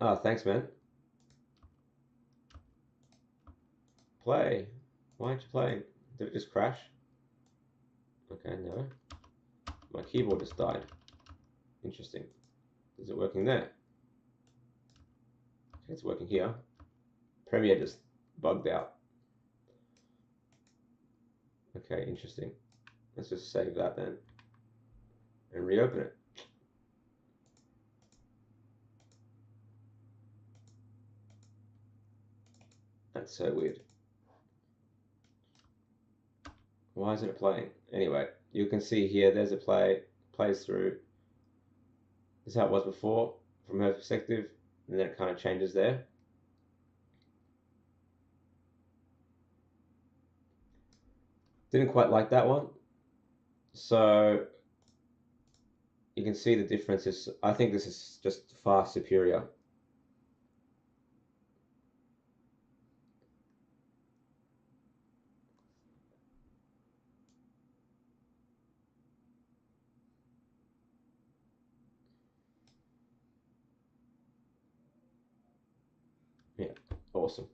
Oh, thanks, man. Play. Why aren't you playing? Did it just crash? Okay, no. My keyboard just died. Interesting. Is it working there? Okay, it's working here. Premiere just bugged out. Okay, interesting. Let's just save that then and reopen it. That's so weird. Why isn't it playing? Anyway, you can see here, there's a play, plays through. This is how it was before from her perspective, and then it kind of changes there. Didn't quite like that one. So you can see the differences. I think this is just far superior. Yeah, awesome.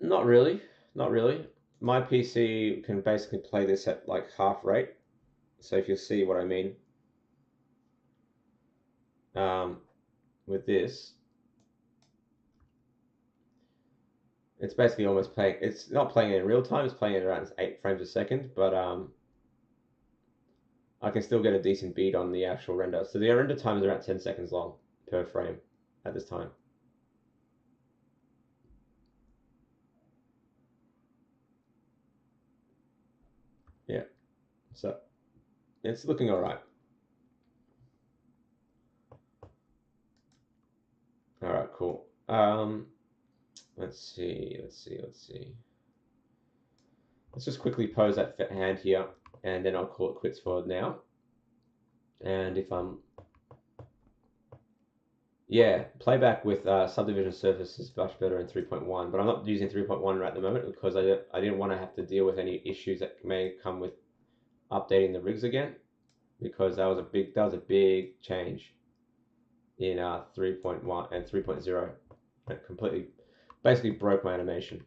Not really, not really. My PC can basically play this at like half rate. So if you see what I mean, with this, it's basically almost playing. It's not playing it in real time. It's playing it around 8 frames a second, but I can still get a decent beat on the actual render. So the render time is around 10 seconds long per frame at this time. Yeah, so it's looking all right. All right, cool. Let's see. Let's just quickly pose that hand here, and then I'll call it quits for now. And if I'm, yeah, playback with subdivision surface is much better in 3.1, but I'm not using 3.1 right at the moment because I didn't want to have to deal with any issues that may come with updating the rigs again, because that was a big change in 3.1 and 3.0. It completely, basically broke my animation.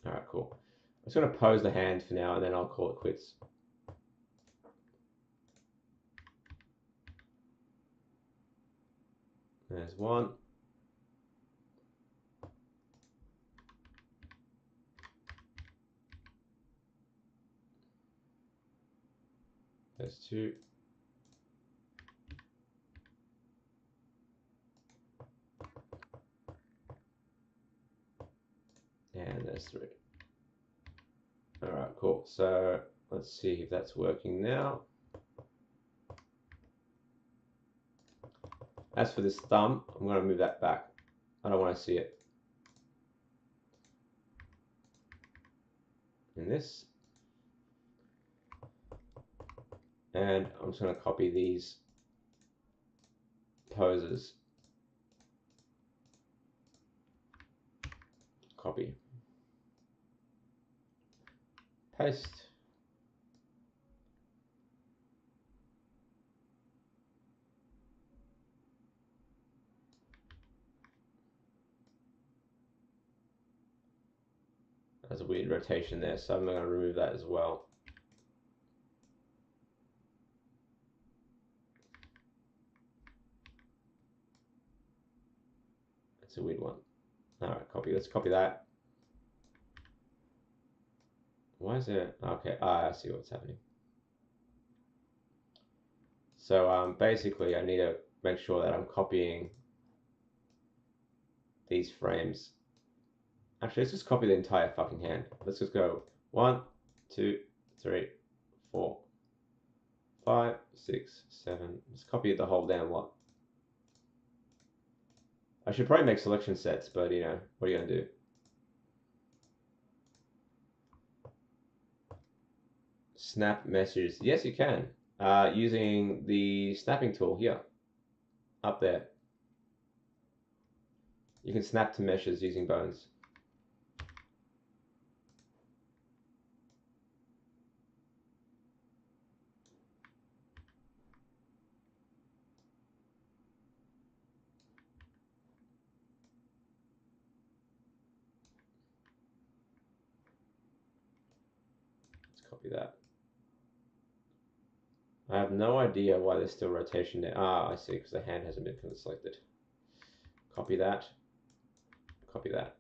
All right, cool. I'm just going to pose the hand for now, and then I'll call it quits. There's one. There's two. And there's three. All right, cool. So Let's see if that's working now. As for this thumb, I'm going to move that back. I don't want to see it. In this. And I'm just going to copy these poses. Copy. Paste. There's a weird rotation there, so I'm going to remove that as well. That's a weird one. All right, copy. Let's copy that. Why is it? Okay, I see what's happening. So basically, I need to make sure that I'm copying these frames. Actually, let's just copy the entire fucking hand. Let's just go 1, 2, 3, 4, 5, 6, 7. Let's copy the whole damn lot. I should probably make selection sets, but you know, what are you gonna do? Snap meshes. Yes, you can. Using the snapping tool here, up there. You can snap to meshes using bones. Let's copy that. I have no idea why there's still rotation there. Ah, I see, because the hand hasn't been selected. Copy that. Copy that.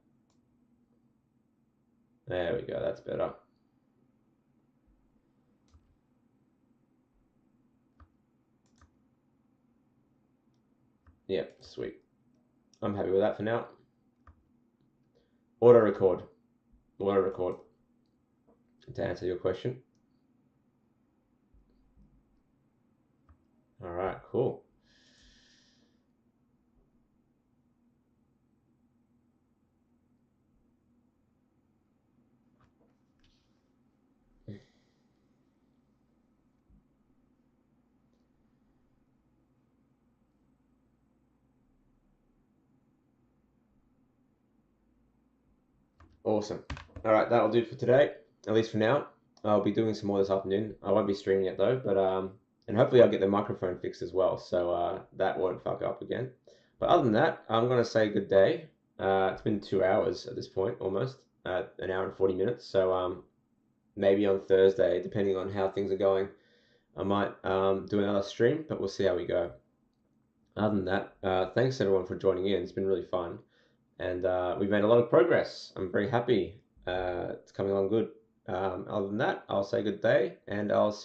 There we go, that's better. Yep, sweet. I'm happy with that for now. Auto record. Auto record. To answer your question. All right, cool. Awesome. All right, that'll do it for today, at least for now. I'll be doing some more this afternoon. I won't be streaming it though, but and hopefully I'll get the microphone fixed as well, so that won't fuck up again. But other than that, I'm gonna say good day. It's been 2 hours at this point, almost, an hour and 40 minutes. So maybe on Thursday, depending on how things are going, I might do another stream, but we'll see how we go. Other than that, thanks everyone for joining in. It's been really fun. And we've made a lot of progress. I'm very happy. It's coming along good. Other than that, I'll say good day, and I'll see